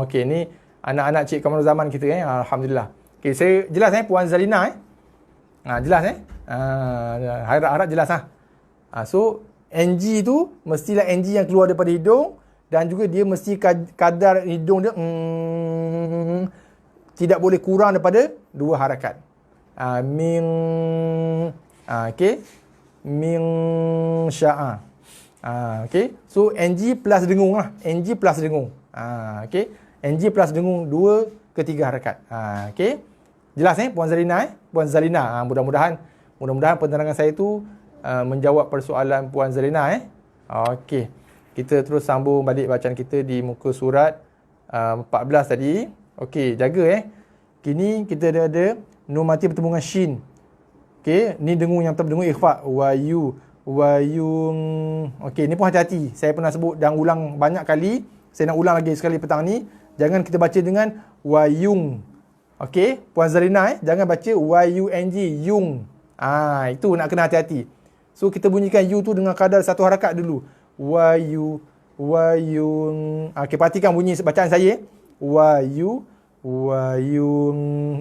Okey, ni anak-anak Cik Kamaruzaman kita Alhamdulillah. Okey, saya jelas Puan Zalina Jelas harap jelas So NG tu mestilah NG yang keluar daripada hidung, dan juga dia mesti kadar hidung dia tidak boleh kurang daripada 2 harakat. Min okey, min sya'a. Okey, so NG plus dengung lah, NG plus dengung. Okey, NG plus dengung 2 ke 3 harakat. Okey, jelas Puan Zalina Puan Zalina. Mudah-mudahan penerangan saya tu menjawab persoalan Puan Zalina. Okey, kita terus sambung balik bacaan kita di muka surat 14 tadi. Okey, jaga kini kita ada nun mati bertemu dengan shin. Okey, ni dengung yang berdengung ikhfa. Wayung. Okey, ni pun hati-hati. Saya pernah sebut dan ulang banyak kali. Saya nak ulang lagi sekali petang ni. Jangan kita baca dengan wayung. Okey, Puan Zarina jangan baca YUNG, yung. Itu nak kena hati-hati. So kita bunyikan U tu dengan kadar 1 harakat dulu. Wayung. Okey, perhatikan bunyi bacaan saya. Wayung.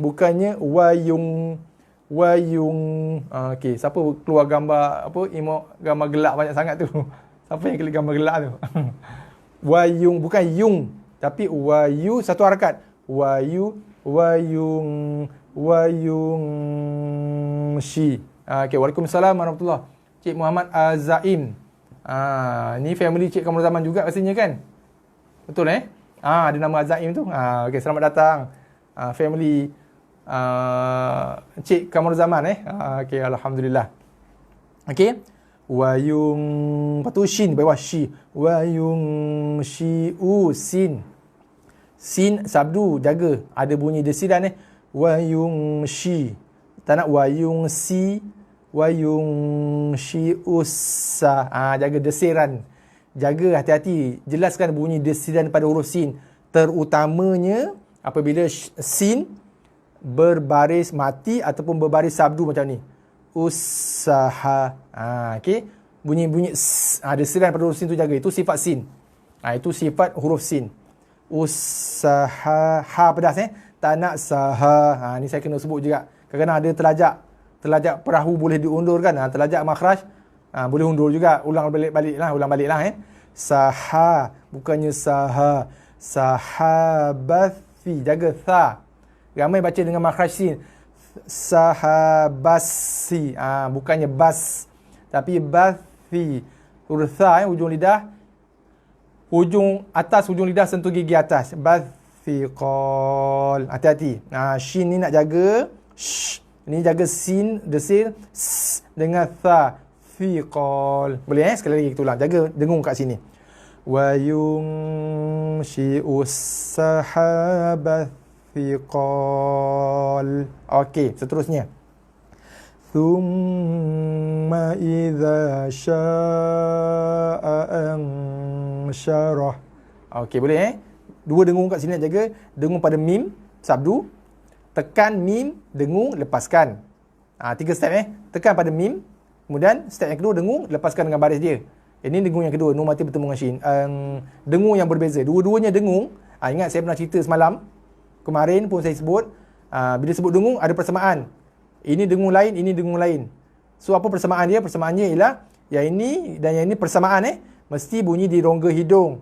Bukannya wayung. Okey, siapa keluar gambar gambar gelak banyak sangat tu? Siapa yang klik gambar gelak tu? Wayung, bukan yung, tapi wayu 1 harakat. Wayung shi. Okey, Waalaikumsalam warahmatullahi. Cik Muhammad Azaim. Ni family Cik Kamarul Zaman juga rasanya kan? Betul ada nama Azaim tu. Okey, selamat datang. Family Cik Kamarul Zaman Okey, alhamdulillah. Okey. Wayung, patu shin bawah shi. Wayung shi'u sin. Sin sabdu jaga, ada bunyi desiran Wayung shi. Tak nak wayung si. Wayung shi'usa. Jaga desiran. Jaga, hati-hati. Jelaskan bunyi desiran pada huruf sin. Terutamanya apabila sin berbaris mati ataupun berbaris sabdu macam ni. Usaha. Okey. Bunyi desiran pada huruf sin tu jaga. Itu sifat sin. Itu sifat huruf sin. Usaha. Ha pedas Tak nak saha. Ni saya kena sebut juga. Kadang-kadang ada terlajak perahu boleh diundur kan. Terlajak makhraj boleh undur juga. Ulang balik lah. Saha. Bukannya saha. Sahabathi. Jaga tha. Ramai baca dengan makhraj sin. Sahabasi. Bukannya bas. Tapi bathi. Huruf tha ujung lidah. Ujung lidah sentuh gigi atas. Bathiqal. Hati-hati. Shin ni nak jaga. Ni jaga sin, desir. Dengan tha. Thiqal. Boleh sekali lagi kita ulang. Jaga dengung kat sini. Wa yungshi'us sahabat thiqal. Okey, seterusnya. Thumma idza sya'a ansyarah. Okey, boleh 2 dengung kat sini nak jaga. Dengung pada mim, sabdu. Tekan mim, dengung, lepaskan. 3 step Tekan pada mim. Kemudian step yang kedua dengung, lepaskan dengan baris dia. Ini dengung yang kedua, nun mati bertemu dengan shin. Dengung yang berbeza. Dua-duanya dengung. Ingat saya pernah cerita semalam. Kemarin pun saya sebut. Bila sebut dengung, ada persamaan. Ini dengung lain, ini dengung lain. So apa persamaan dia? Persamaannya ialah yang ini dan yang ini persamaan mesti bunyi di rongga hidung.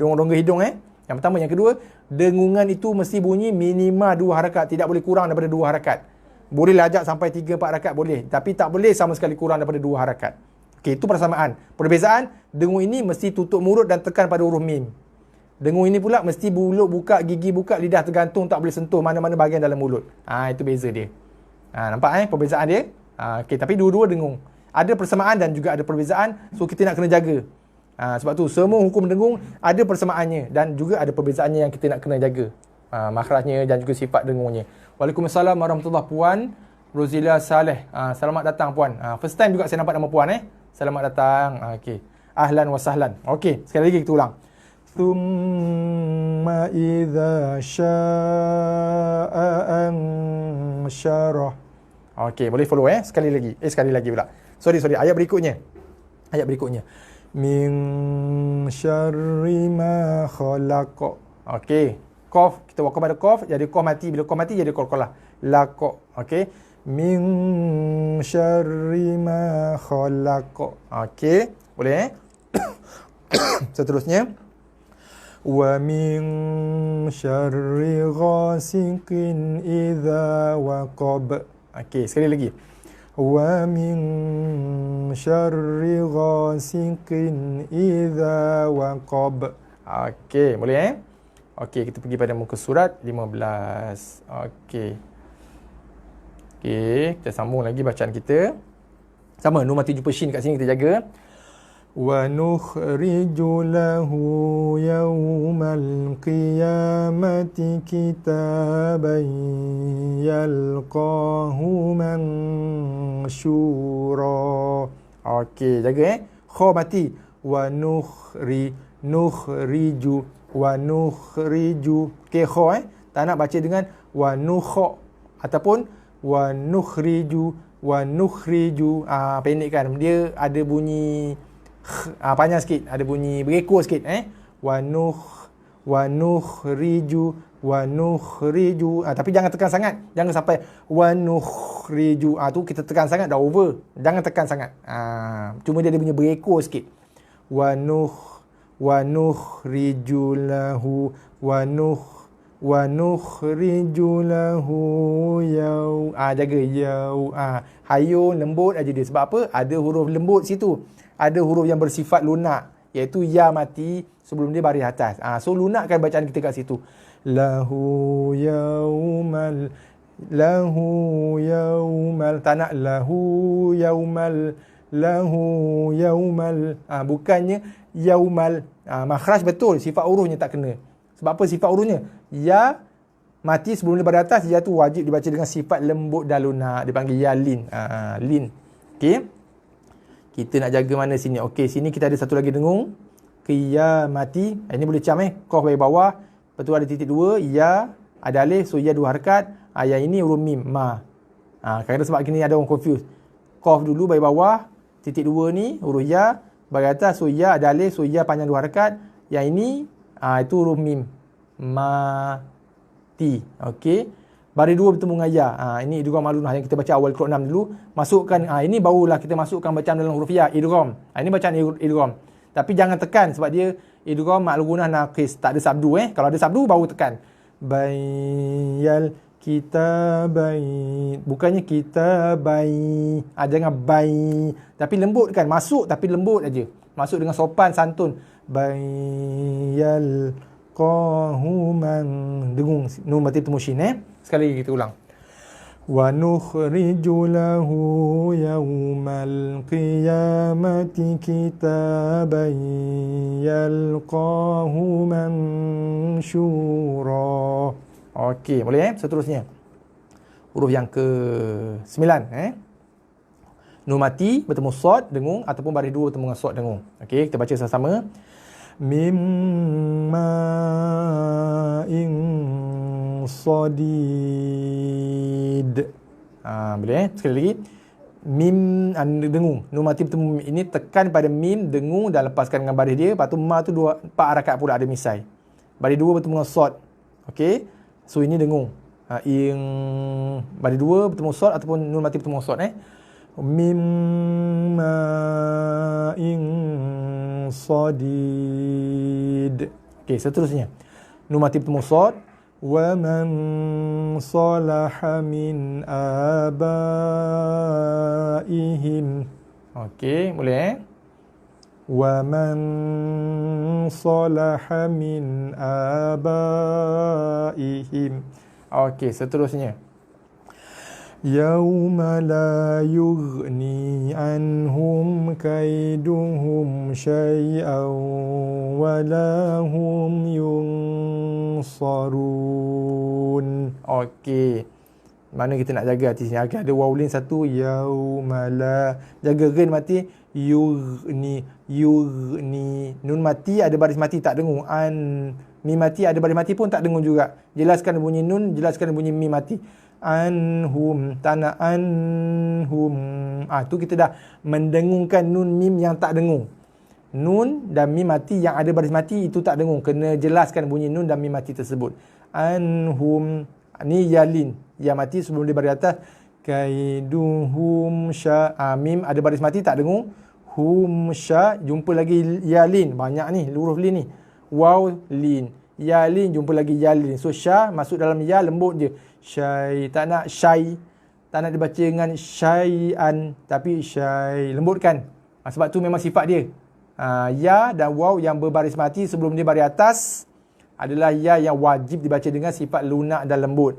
Rongga hidung Yang pertama, yang kedua, dengungan itu mesti bunyi minima 2 harakat, tidak boleh kurang daripada 2 harakat. Boleh lajak sampai 3-4 harakat boleh, tapi tak boleh sama sekali kurang daripada 2 harakat. Okey, itu persamaan. Perbezaan, dengung ini mesti tutup mulut dan tekan pada huruf mim. Dengung ini pula mesti mulut buka, gigi buka, lidah tergantung, tak boleh sentuh mana-mana bahagian dalam mulut. Itu beza dia. Nampak perbezaan dia? Okey, tapi dua-dua dengung. Ada persamaan dan juga ada perbezaan, so kita nak kena jaga. Sebab tu semua hukum dengung ada persamaannya dan juga ada perbezaannya yang kita nak kena jaga. Makhrajnya dan juga sifat dengungnya. Waalaikumsalam warahmatullahi. Puan Rozila Saleh. Selamat datang Puan. First time juga saya nampak nama Puan Selamat datang. Okey. Ahlan wa sahlan. Okey, sekali lagi kita ulang. Thumma idza sya'a ansyarah. Okey, boleh follow sekali lagi. Sekali lagi pula. Sorry. Ayat berikutnya. Min syarri ma khalaq. Okey. Qaf, kita wakaf pada qaf, jadi qaf mati. Bila qaf mati jadi qalqalah. Laq. Okey. Min syarri ma khalaq. Okey, boleh Seterusnya, wa min syarri ghasiqin idza waqab. Okey, sekali lagi. Wa min syarri ghasiqin idza waqab. Okey, boleh Okey, kita pergi pada muka surat 15. Okey. Okey, kita sambung lagi bacaan kita. Sama, Nur mati jumpa shin kat sini kita jaga. Wa nukhriju lahu yawmal qiyamati kitaban yalqahu mansyura. Okey, jaga kha mati. Wa nukhriju wa nukhriju. Okey, kha tak nak baca dengan wa nukha ataupun wa nukhriju pendekkan, dia ada bunyi panjang sikit, ada bunyi berekor sikit wa nukhriju tapi jangan tekan sangat, jangan sampai wa nukhriju tu kita tekan sangat dah over, jangan tekan sangat, cuma dia ada bunyi berekor sikit. wa nukhriju lahu wa nukhriju lahu jaga hayun lembut aja dia. Sebab apa? Ada huruf lembut situ. Ada huruf yang bersifat lunak, iaitu ya mati sebelum dia baris atas. So lunakkan bacaan kita kat situ. Lahu yaumal tak nak lahu yaumal bukannya yaumal. Makhraj betul, sifat hurufnya tak kena. Sebab apa sifat hurufnya? Ya mati sebelum dia baris atas, ya tu wajib dibaca dengan sifat lembut dan lunak, dipanggil ya lin. Lin. Okey. Kita nak jaga mana sini? Okey, sini kita ada satu lagi dengung. Qiyamati. Ini boleh cam Qaf bagi bawah. Lepas tu ada titik dua. Ya. Ada alif. So, ya dua harakat. Yang ini huruf mim. Ma. Kadang-kadang sebab kini ada orang confuse. Qaf dulu bagi bawah. Titik dua ni huruf ya. Bagi atas. So, ya ada alif. So, ya panjang dua harakat. Yang ini itu huruf mim. Mati. Okey. Baris dua bertemu dengan ya. Ini idgham malunah yang kita baca awal Quran 6 dulu. Masukkan, ini barulah kita masukkan bacaan dalam huruf ya, idgham. Ini bacaan idgham. Tapi jangan tekan sebab dia idgham malunah naqis. Tak ada sabdu Kalau ada sabdu baru tekan. Bayal kitabai. Bukannya kitabai. Jangan bai. Tapi lembut kan. Masuk tapi lembut aja. Masuk dengan sopan, santun. Bayal qahuman. Dengung nun mati bertemu shin Sekali lagi kita ulang. Wa nukhriju lahu yawmal qiyamati kitaban yalqahu mansyura. Okey, boleh Seterusnya. Huruf yang ke-9 Nun mati bertemu sod dengung ataupun baris dua bertemu dengan sod dengung. Okey, kita baca sama-sama. Mimma sadid. Boleh sekali lagi. Mim dengung. Nun mati bertemu mim. Ini tekan pada mim dengung dan lepaskan dengan baris dia. Lepas tu ma tu 4 harakat pula ada misai. Baris 2 bertemu dengan sod. Okey. So ini dengung. Baris 2 bertemu sod ataupun nun mati bertemu sod Mimma sadid. Okey, seterusnya. Nun mati bertemu sod. Wa man salaha min abaihim. Okey, boleh Wa man salaha min abaihim. Okey, seterusnya. Yauma la yughni anhum kaiduhum syai'an wa la hum yunsarun. Okey. Mana kita nak jaga hati sini? Ada wawlin satu. Yauma la. Jaga rin mati. Yughni. Nun mati ada baris mati tak dengung. Mim mati ada baris mati pun tak dengung juga. Jelaskan bunyi nun, jelaskan bunyi mim mati. Anhum, tanah anhum. Tu kita dah mendengungkan nun mim yang tak dengung. Nun dan mim mati yang ada baris mati itu tak dengung. Kena jelaskan bunyi nun dan mim mati tersebut. Anhum. Ni yalin. Ya mati sebelum dia baris atas. kaiduhum mim ada baris mati tak dengung. Hum jumpa lagi ya lin, banyak ni huruf lin ni. Waw lin, ya lin jumpa lagi ya lin. So masuk dalam ya lembut je. Tak nak tak nak dibaca dengan syai'an, tapi lembutkan. Sebab tu memang sifat dia. Ya dan waw yang berbaris mati sebelum dia baris atas adalah ya yang wajib dibaca dengan sifat lunak dan lembut.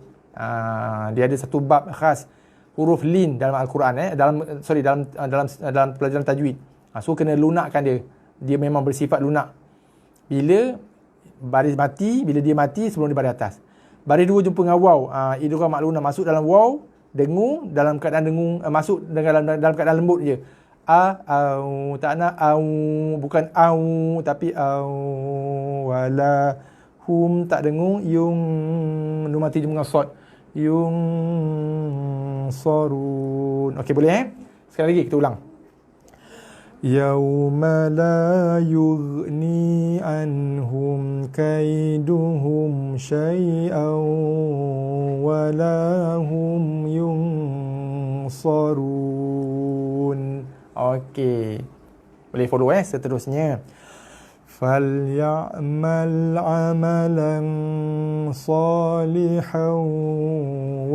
Dia ada satu bab khas huruf lin dalam Al-Quran dalam pelajaran tajwid. So kena lunakkan dia. Dia memang bersifat lunak. Bila baris mati, bila dia mati sebelum dia baris atas. Baris dua jumpa dengan waw. Idgham makluna masuk dalam waw, dengung dalam keadaan dengung, masuk dalam keadaan lembut je. Au tak nak bukan au tapi wala hum tak dengung yung nun mati jumpa dengan sad yung sarun. Okey boleh sekali lagi kita ulang. Yauma la yughni anhum kaiduhum syai'an wala hum yunsarun. Okey. Boleh follow seterusnya. فَلْيَعْمَلْ عَمَلًا صَالِحًا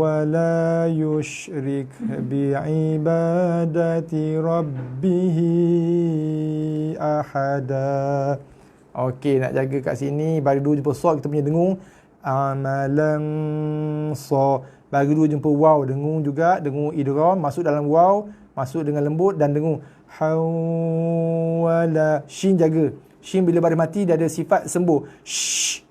وَلَا يُشْرِكْ بِعِبَادَةِ رَبِّهِ أَحَدًا. Okey, nak jaga kat sini. Bagi dua jumpa sad, kita punya dengung. Amalan sa. Bagi dua jumpa waw, dengung juga. Dengung idgham, masuk dalam waw, masuk dengan lembut dan dengung. Hawala. Shin jaga. Shin bila baris mati dia ada sifat sembuh. Shh.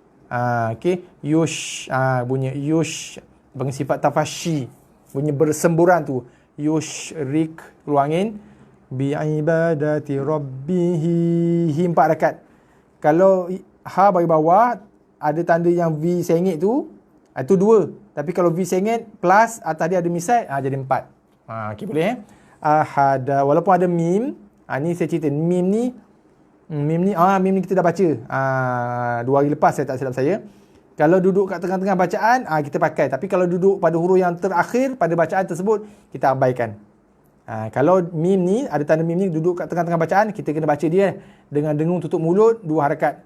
Okey. Yush. Bunyi yush. Bagi sifat tafashi. Bunyi bersemburan tu. Yushrik. Keluar angin. Bi'ibadati rabbihi. Hi 4 harakat. Kalau ha bagi bawah, ada tanda yang V sengit tu. Itu 2. Tapi kalau V sengit plus atas dia ada misai, jadi 4. Okey boleh ahada. Walaupun ada mim. Ni saya cerita. Mim ni kita dah baca 2 hari lepas saya tak silap saya. Kalau duduk kat tengah-tengah bacaan kita pakai, tapi kalau duduk pada huruf yang terakhir pada bacaan tersebut kita abaikan. Kalau mim ni ada tanda mim ni duduk kat tengah-tengah bacaan, kita kena baca dia dengan dengung tutup mulut 2 harakat.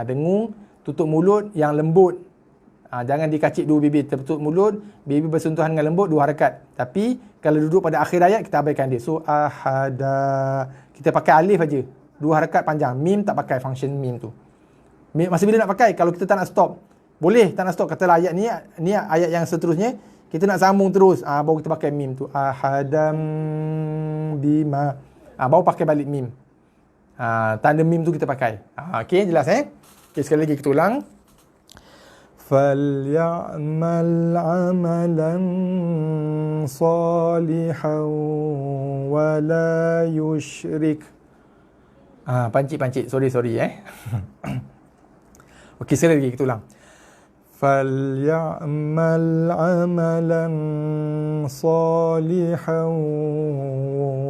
Dengung tutup mulut yang lembut. Jangan dikacik 2 bibir, tertutup mulut, bibir bersentuhan dengan lembut 2 harakat. Tapi kalau duduk pada akhir ayat kita abaikan dia. So ahada, kita pakai alif aja. 2 harakat panjang. Mim tak pakai function mim tu. Masa bila nak pakai? Kalau kita tak nak stop. Boleh tak nak stop. Katalah ayat ni ayat yang seterusnya. Kita nak sambung terus. Baru kita pakai mim tu. Ahadam bima. Baru pakai balik mim. Tanda mim tu kita pakai. Okey, jelas Okey, sekali lagi kita ulang. فَلْيَعْمَلْ عَمَلًا صَالِحًا وَلَا يُشْرِكْ. Pancit. Sorry. Okey, sekali lagi kita ulang. فَلْيَعْمَلْ عَمَلًا صَالِحًا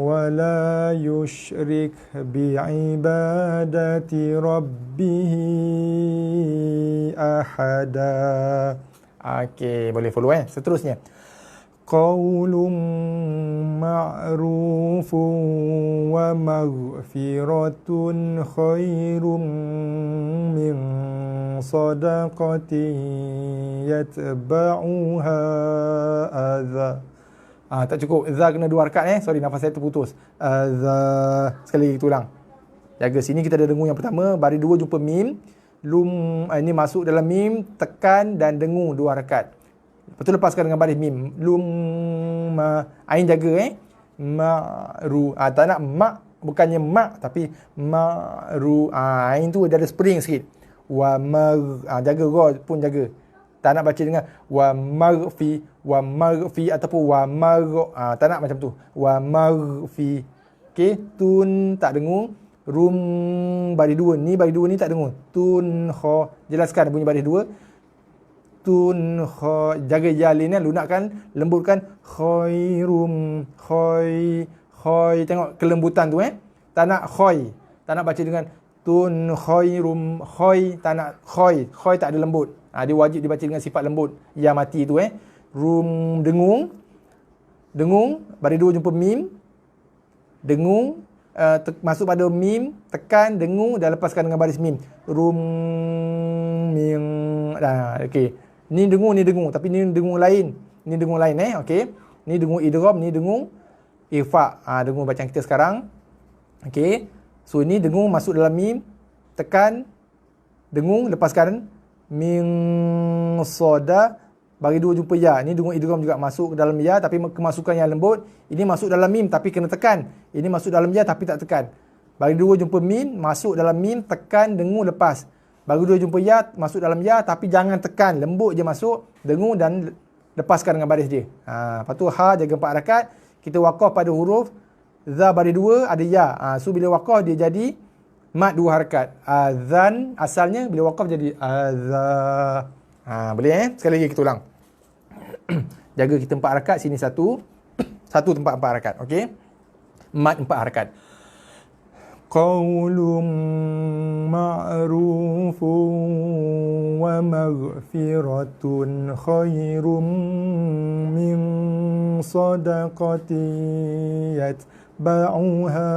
وَلَا يُشْرِكْ بِعِبَادَةِ رَبِّهِ أَحَدًا. Okey, boleh follow seterusnya. قَوْلٌ مَعْرُوفٌ وَمَغْفِرَةٌ خَيْرٌ مِّن صَدَقَةٍ يَتْبَعُهَا أَذًى. Tak cukup. Za kena 2 harakat Sorry, nafas saya terputus. Za. Sekali lagi kita ulang. Jaga sini kita ada dengung yang pertama. Baris 2 jumpa mim. Lum ini masuk dalam mim, tekan dan dengung 2 harakat. Lepas tu lepaskan dengan baris mim. Lumma. Ain jaga Ma'ru. Tak nak mak, bukannya mak tapi ma'ru. Ain tu dia ada spring sikit. Wa mar. Jaga ra pun jaga. Tak nak baca dengan wa marfi ataupun wa mar. Tak nak macam tu. Wa marfi. Okey, tun tak dengung. Rum baris 2. Ni baris 2 ni tak dengung. Tun kha. Jelaskan bunyi baris 2. Tun kha, jaga jalin lunakkan, lembutkan. Khairum khai tengok kelembutan tu tak nak khoi, tak nak baca dengan tun khairum khoi, tak nak khoi tak ada lembut. Dia wajib dibaca dengan sifat lembut ya mati tu rum dengung dengung, baris 2 jumpa mim, dengung, masuk pada mim, tekan, dengung dan lepaskan dengan baris mim. Rum, mim. Okey. Ni dengung, tapi ni dengung lain. Ni dengung lain okey. Ni dengung idgham, ni dengung ikhfa. Dengung bacaan kita sekarang. Okey. So ini dengung masuk dalam mim, tekan, dengung, lepaskan min soda, bagi 2 jumpa ya. Ini dengung idgham juga masuk ke dalam ya tapi kemasukan yang lembut. Ini masuk dalam mim tapi kena tekan. Ini masuk dalam ya tapi tak tekan. Bagi 2 jumpa mim, masuk dalam mim, tekan, dengung, lepas. Bagi 2 jumpa ya, masuk dalam ya tapi jangan tekan, lembut je masuk, dengung dan lepaskan dengan baris dia. Lepas tu ha jaga 4 harakat. Kita waqaf pada huruf za baris 2 ada ya. So bila waqaf dia jadi mat 2 harakat. Azan asalnya bila waqaf jadi azza. Boleh sekali lagi kita ulang. Jaga kita 4 harakat, sini satu tempat 4 harakat. Okey. Mat 4 harakat. Qaulun ma'rufun wa maghfiratun khairum min sadaqati yatba'uha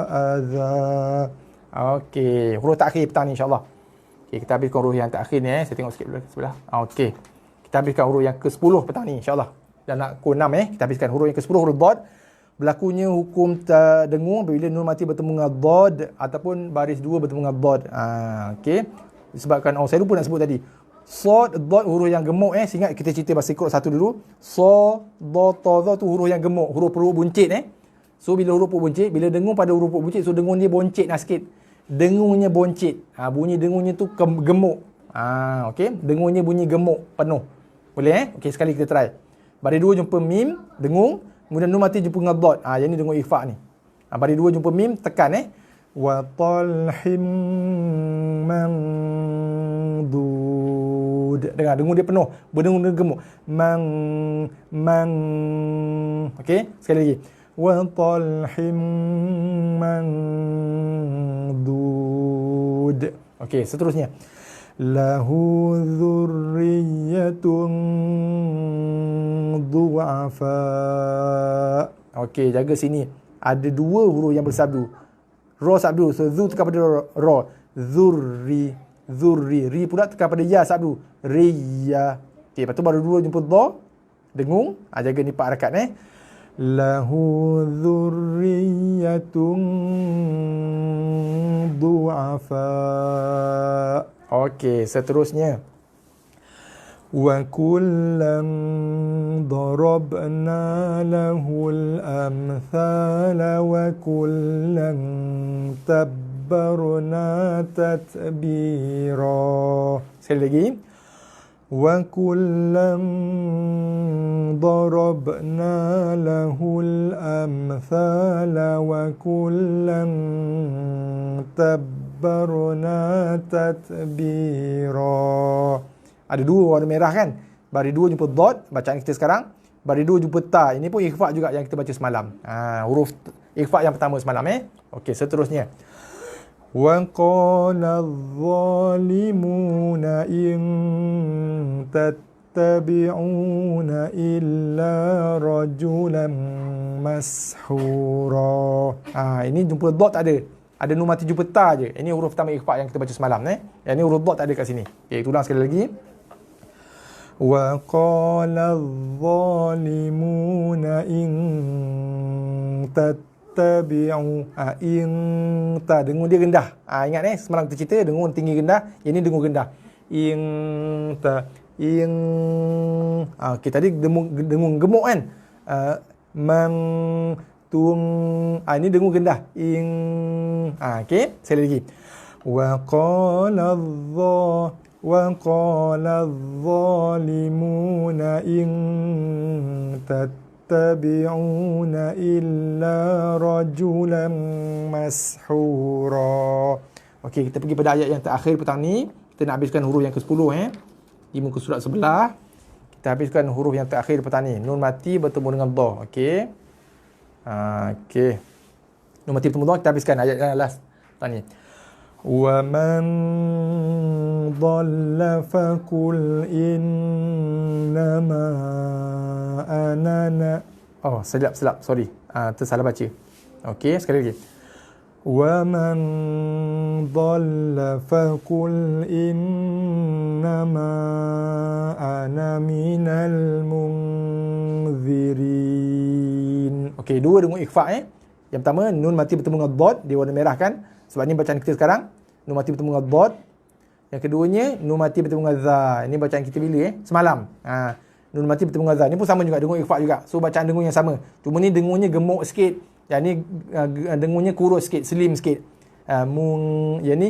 adha. Okey, huruf takhir petang ni insya-Allah. Okey, kita habiskan huruf yang terakhir ni Saya tengok sikit dulu sebelah. Okey. Kita habiskan huruf yang ke-10 petang ni insya-Allah. Dan nak ke-6 Kita habiskan huruf yang ke-10 huruf dhad. Berlakunya hukum dengung apabila nun mati bertemu dengan dhad ataupun baris 2 bertemu dengan dhad. Okey. Disebabkan saya lupa nak sebut tadi. Sad, dhad huruf yang gemuk Ingat kita cerita bahasa Iqra satu dulu. Sa, dha, ta, dha tu huruf yang gemuk, huruf buncit So bila huruf buncit, bila dengung pada huruf buncit, so dengung dia boncit sikit. Dengungnya boncit. Bunyi dengungnya tu gemuk. Okey, dengungnya bunyi gemuk penuh. Boleh Okey, sekali kita try. Baris 2 jumpa mim, dengung, kemudian nun mati jumpa dengan dhad. Yang ni dengung ikhfa ni. Baris 2 jumpa mim, tekan wa talhim mandud. Dengar dengung dia penuh, berdengung dia gemuk. Okey, sekali lagi. Wa talhim mandud. Okey, seterusnya. Lahu dhurriyyatun du'afa. Okey, jaga sini. Ada 2 huruf yang bersabdu. Ra sabdu. So zu tekan pada ra. Zurri. Ri pula tekan pada ya sabdu. Riya. Okey, lepas tu baru 2 jumpa dha. Dengung. Jaga ni 4 harakat Lahu dhurriyyatun du'afa. Okey, seterusnya. Wa kullan darabna lahul amthala wa kullan tabbarna tatbira. Sekali lagi. Wa kullan darabna lahul amthala wa kullan tabbarna tatbira. Ada 2 warna merah Baris 2 jumpa dhad, bacaan kita sekarang. Baris 2 jumpa ta. Ini pun ikhfa juga yang kita baca semalam. Huruf ikhfa yang pertama semalam Okey, seterusnya. Wa qala adh-dhalimuna in tattabi'una illa rajulan mashura. Ini jumpa dhad tak ada. Ada nun mati jumpa ta je. Ini huruf pertama ikhfa yang kita baca semalam Yang ni huruf dhad tak ada kat sini. Okey, ulang sekali lagi. Wa qala adh-dhalimuna in tattabi'u. In ta, dengung dia rendah. Ingat semalam kita cerita dengung tinggi rendah, yang ni dengung rendah. In ta, in. Okey, tadi dengung gemuk mang tung. Ini dengung rendah. In. Okey, sekali lagi. Wa qala adh-dhalimuna in tattabi'una illa rajulan mashura. Okey, kita pergi pada ayat yang terakhir petang ni. Kita nak habiskan huruf yang ke-10 di muka surat sebelah. Kita habiskan huruf yang terakhir petang ni. Nun mati bertemu dengan dha. Okey. Okey. Nun mati bertemu dha, kita habiskan ayat yang last petang ni. وَمَنْ ضَلَّ فَقُلْ إِنَّمَا أَنَا Oh, selap, sorry. Tersalah baca. Okey, sekali lagi. وَمَنْ ضَلَّ فَقُلْ إِنَّمَا أَنَا مِنَ الْمُنْذِرِينَ. Okey, dua dengung ikhfa. Yang pertama, nun mati bertemu dengan dot, dia warna merah kan? Sebab ni bacaan kita sekarang. Nun mati bertemu dengan dot. Yang keduanya, nun mati bertemu dengan za. Ini bacaan kita bila semalam. Nun mati bertemu dengan za. Ni pun sama juga, dengung ikhfa juga. So bacaan dengung yang sama. Cuma ni dengungnya gemuk sikit. Yang ni dengungnya kurus sikit, slim sikit. Yang ni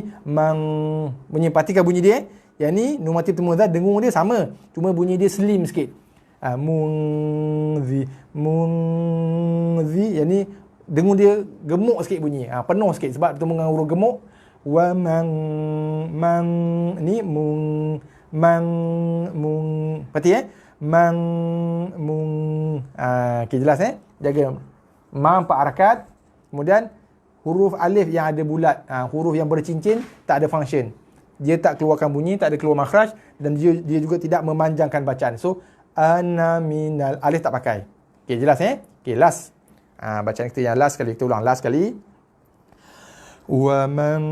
bunyi, perhatikan bunyi dia. Yang ni nun mati bertemu dengan za, dengung dia sama. Cuma bunyi dia slim sikit. Mungzi. Yang ni dengung dia gemuk sikit bunyi. Penuh sikit sebab bertemu dengan huruf gemuk. Wa ni Perhati okey, jelas jaga ma 4 harakat. Kemudian huruf alif yang ada bulat, huruf yang bercincin tak ada function. Dia tak keluarkan bunyi, tak ada keluar makhraj, dan dia juga tidak memanjangkan bacaan. So ana minal, alif tak pakai. Okey, jelas okey, last. Bacaan kita yang last sekali, kita ulang last sekali. وَمَنْ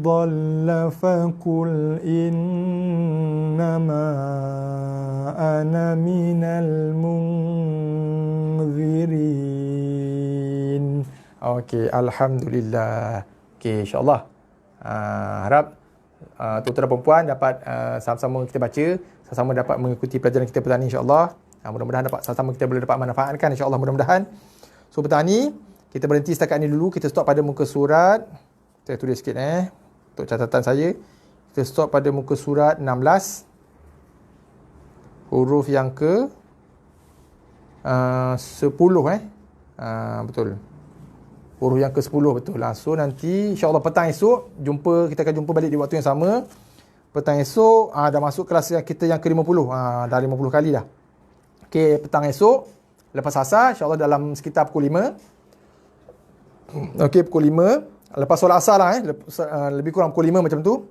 ضَلَّ فَقُلْ إِنَّمَا أَنَا مِنَ الْمُنْذِرِينَ. Okey, alhamdulillah. Okey, insya-Allah. Harap tuan-tuan dan puan dapat sama-sama kita baca, sama-sama dapat mengikuti pelajaran kita petang ni insya-Allah. Mudah-mudahan dapat sama-sama kita boleh dapat manfaatkan insya-Allah, mudah-mudahan. So petang ni kita berhenti setakat ni dulu. Kita stop pada muka surat. Saya tulis sikit untuk catatan saya. Kita stop pada muka surat 16. Huruf yang ke 10 betul. Huruf yang ke 10 betul lah. So nanti insya-Allah petang esok kita akan jumpa balik di waktu yang sama. Petang esok dah masuk kelas kita yang ke-50. Dah 50 kali dah. Okey, petang esok lepas asar insya-Allah dalam sekitar pukul 5. Okey, pukul 5. Lepas solat asar lah lebih kurang pukul 5 macam tu.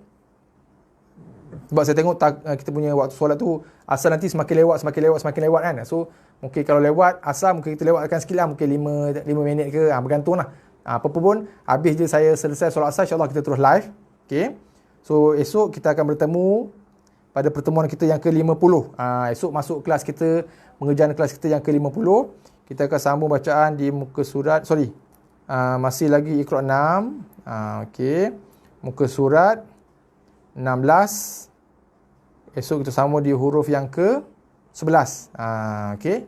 Sebab saya tengok kita punya waktu solat tu asar nanti semakin lewat kan. So mungkin kalau lewat asar mungkin kita lewatkan sikit lah, mungkin 5 minit ke, bergantung lah. Apa pun habis je saya selesai solat asar, insya-Allah kita terus live. Okey. So esok kita akan bertemu pada pertemuan kita yang ke-50. Esok masuk kelas kita, mengerjakan kelas kita yang ke-50. Kita akan sambung bacaan di muka surat, masih lagi Iqra 6. Okey. Muka surat 16. Esok kita sambung di huruf yang ke-11. Okey.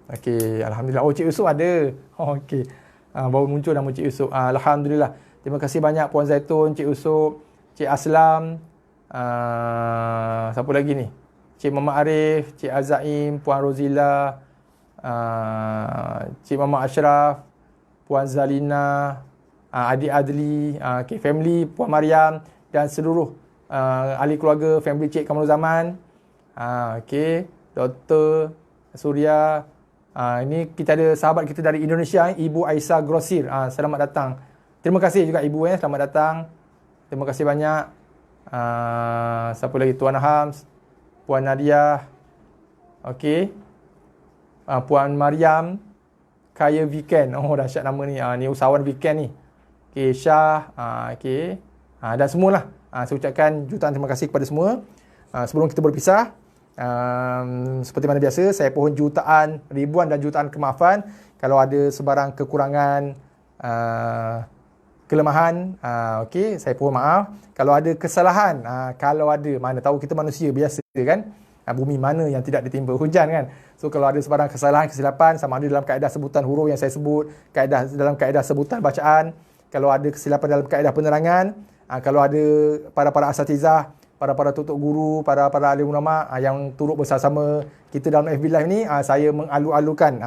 Okey, alhamdulillah. Oh, Cik Yusuf ada. Okey. Baru muncul nama Cik Yusuf. Alhamdulillah. Terima kasih banyak Puan Zaitun, Cik Yusuf, Cik Aslam. Siapa lagi ni? Cik Muhammad Arif, Cik Azaim, Puan Rozila, Cik Muhammad Ashraf, Puan Zalina, Adik Adli, family Puan Mariam dan seluruh ahli keluarga family Cik Kamal Zaman. Dr. Surya. Ini kita ada sahabat kita dari Indonesia, Ibu Aisyah Grosir. Selamat datang. Terima kasih juga Ibu selamat datang. Terima kasih banyak. Siapa lagi? Tuan Hams, Puan Nadia. Okey. Puan Mariam, Kaya Weekend. Oh, dahsyat nama ni. Ni usahawan weekend ni. Okey, Syah. Okey. Dan semualah. Saya ucapkan jutaan terima kasih kepada semua. Sebelum kita berpisah, seperti mana biasa, saya pohon jutaan, ribuan dan jutaan kemaafan kalau ada sebarang kekurangan, kelemahan. Okey, saya pohon maaf. Kalau ada kesalahan, kalau ada, mana tahu kita manusia biasa kan. Bumi mana yang tidak ditimpa hujan kan. So kalau ada sebarang kesalahan, kesilapan, sama ada dalam kaedah sebutan huruf yang saya sebut, dalam kaedah sebutan bacaan, kalau ada kesilapan dalam kaedah penerangan, kalau ada para asatizah, para tutuk guru, para alim ulama yang turut bersama kita dalam FB Live ni, saya mengalu-alukan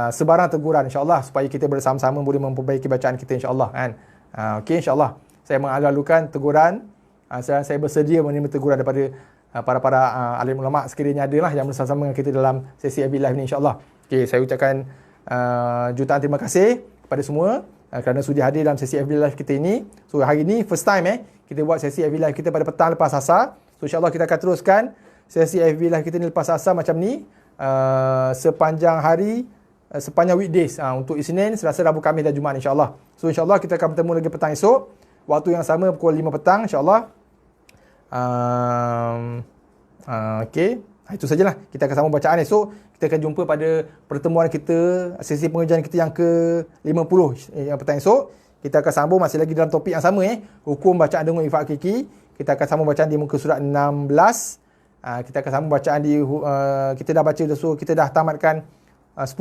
sebarang teguran insya-Allah supaya kita bersama-sama boleh memperbaiki bacaan kita insya-Allah kan. Okey, insya-Allah saya mengalu-alukan teguran. Saya bersedia menerima teguran daripada para alim ulama sekiranya ada lah yang bersama-sama dengan kita dalam sesi FB Live ni insya-Allah. Okey, saya ucapkan jutaan terima kasih kepada semua. kerana sudi hadir dalam sesi FB Live kita ini. So hari ni first time kita buat sesi FB Live kita pada petang lepas asar. So insyaAllah kita akan teruskan sesi FB Live kita ni lepas asar macam ni sepanjang hari, sepanjang weekdays, untuk Isnin, Selasa, Rabu, Khamis dan Jumaat insyaAllah. So insyaAllah kita akan bertemu lagi petang esok, waktu yang sama pukul 5 petang insyaAllah. Okay, itu sajalah. Kita akan sambung bacaan esok. Kita akan jumpa pada pertemuan kita, sesi pengajian kita yang ke-50 yang petang esok. Kita akan sambung masih lagi dalam topik yang sama, hukum bacaan dengung infak hakiki. Kita akan sambung bacaan di muka surat 16. Kita akan sambung bacaan di kita dah baca, so kita dah tamatkan 10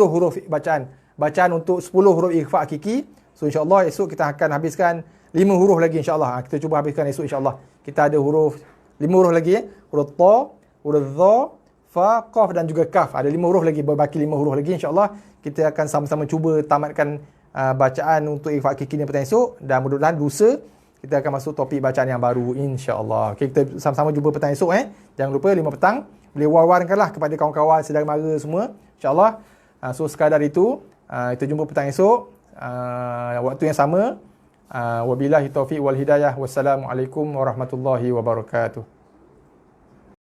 huruf bacaan untuk 10 huruf ikhfa hakiki. So insyaAllah esok kita akan habiskan 5 huruf lagi insyaAllah. Kita cuba habiskan esok insyaAllah. Kita ada 5 huruf lagi, huruf ta, huruf dha, fa, qaf dan juga kaf. Ada 5 huruf lagi, berbaki 5 huruf lagi insyaAllah. Kita akan sama-sama cuba tamatkan bacaan untuk ikhfa hakiki ni petang esok, dan mudah-mudahan lusa kita akan masuk topik bacaan yang baru insya-Allah. Okay, kita sama-sama jumpa petang esok. Jangan lupa 5 petang boleh war-warkanlah kepada kawan-kawan saudara mara semua insya-Allah. So sekadar itu, kita jumpa petang esok waktu yang sama. Wabillahi taufiq wal hidayah. Wassalamualaikum warahmatullahi wabarakatuh.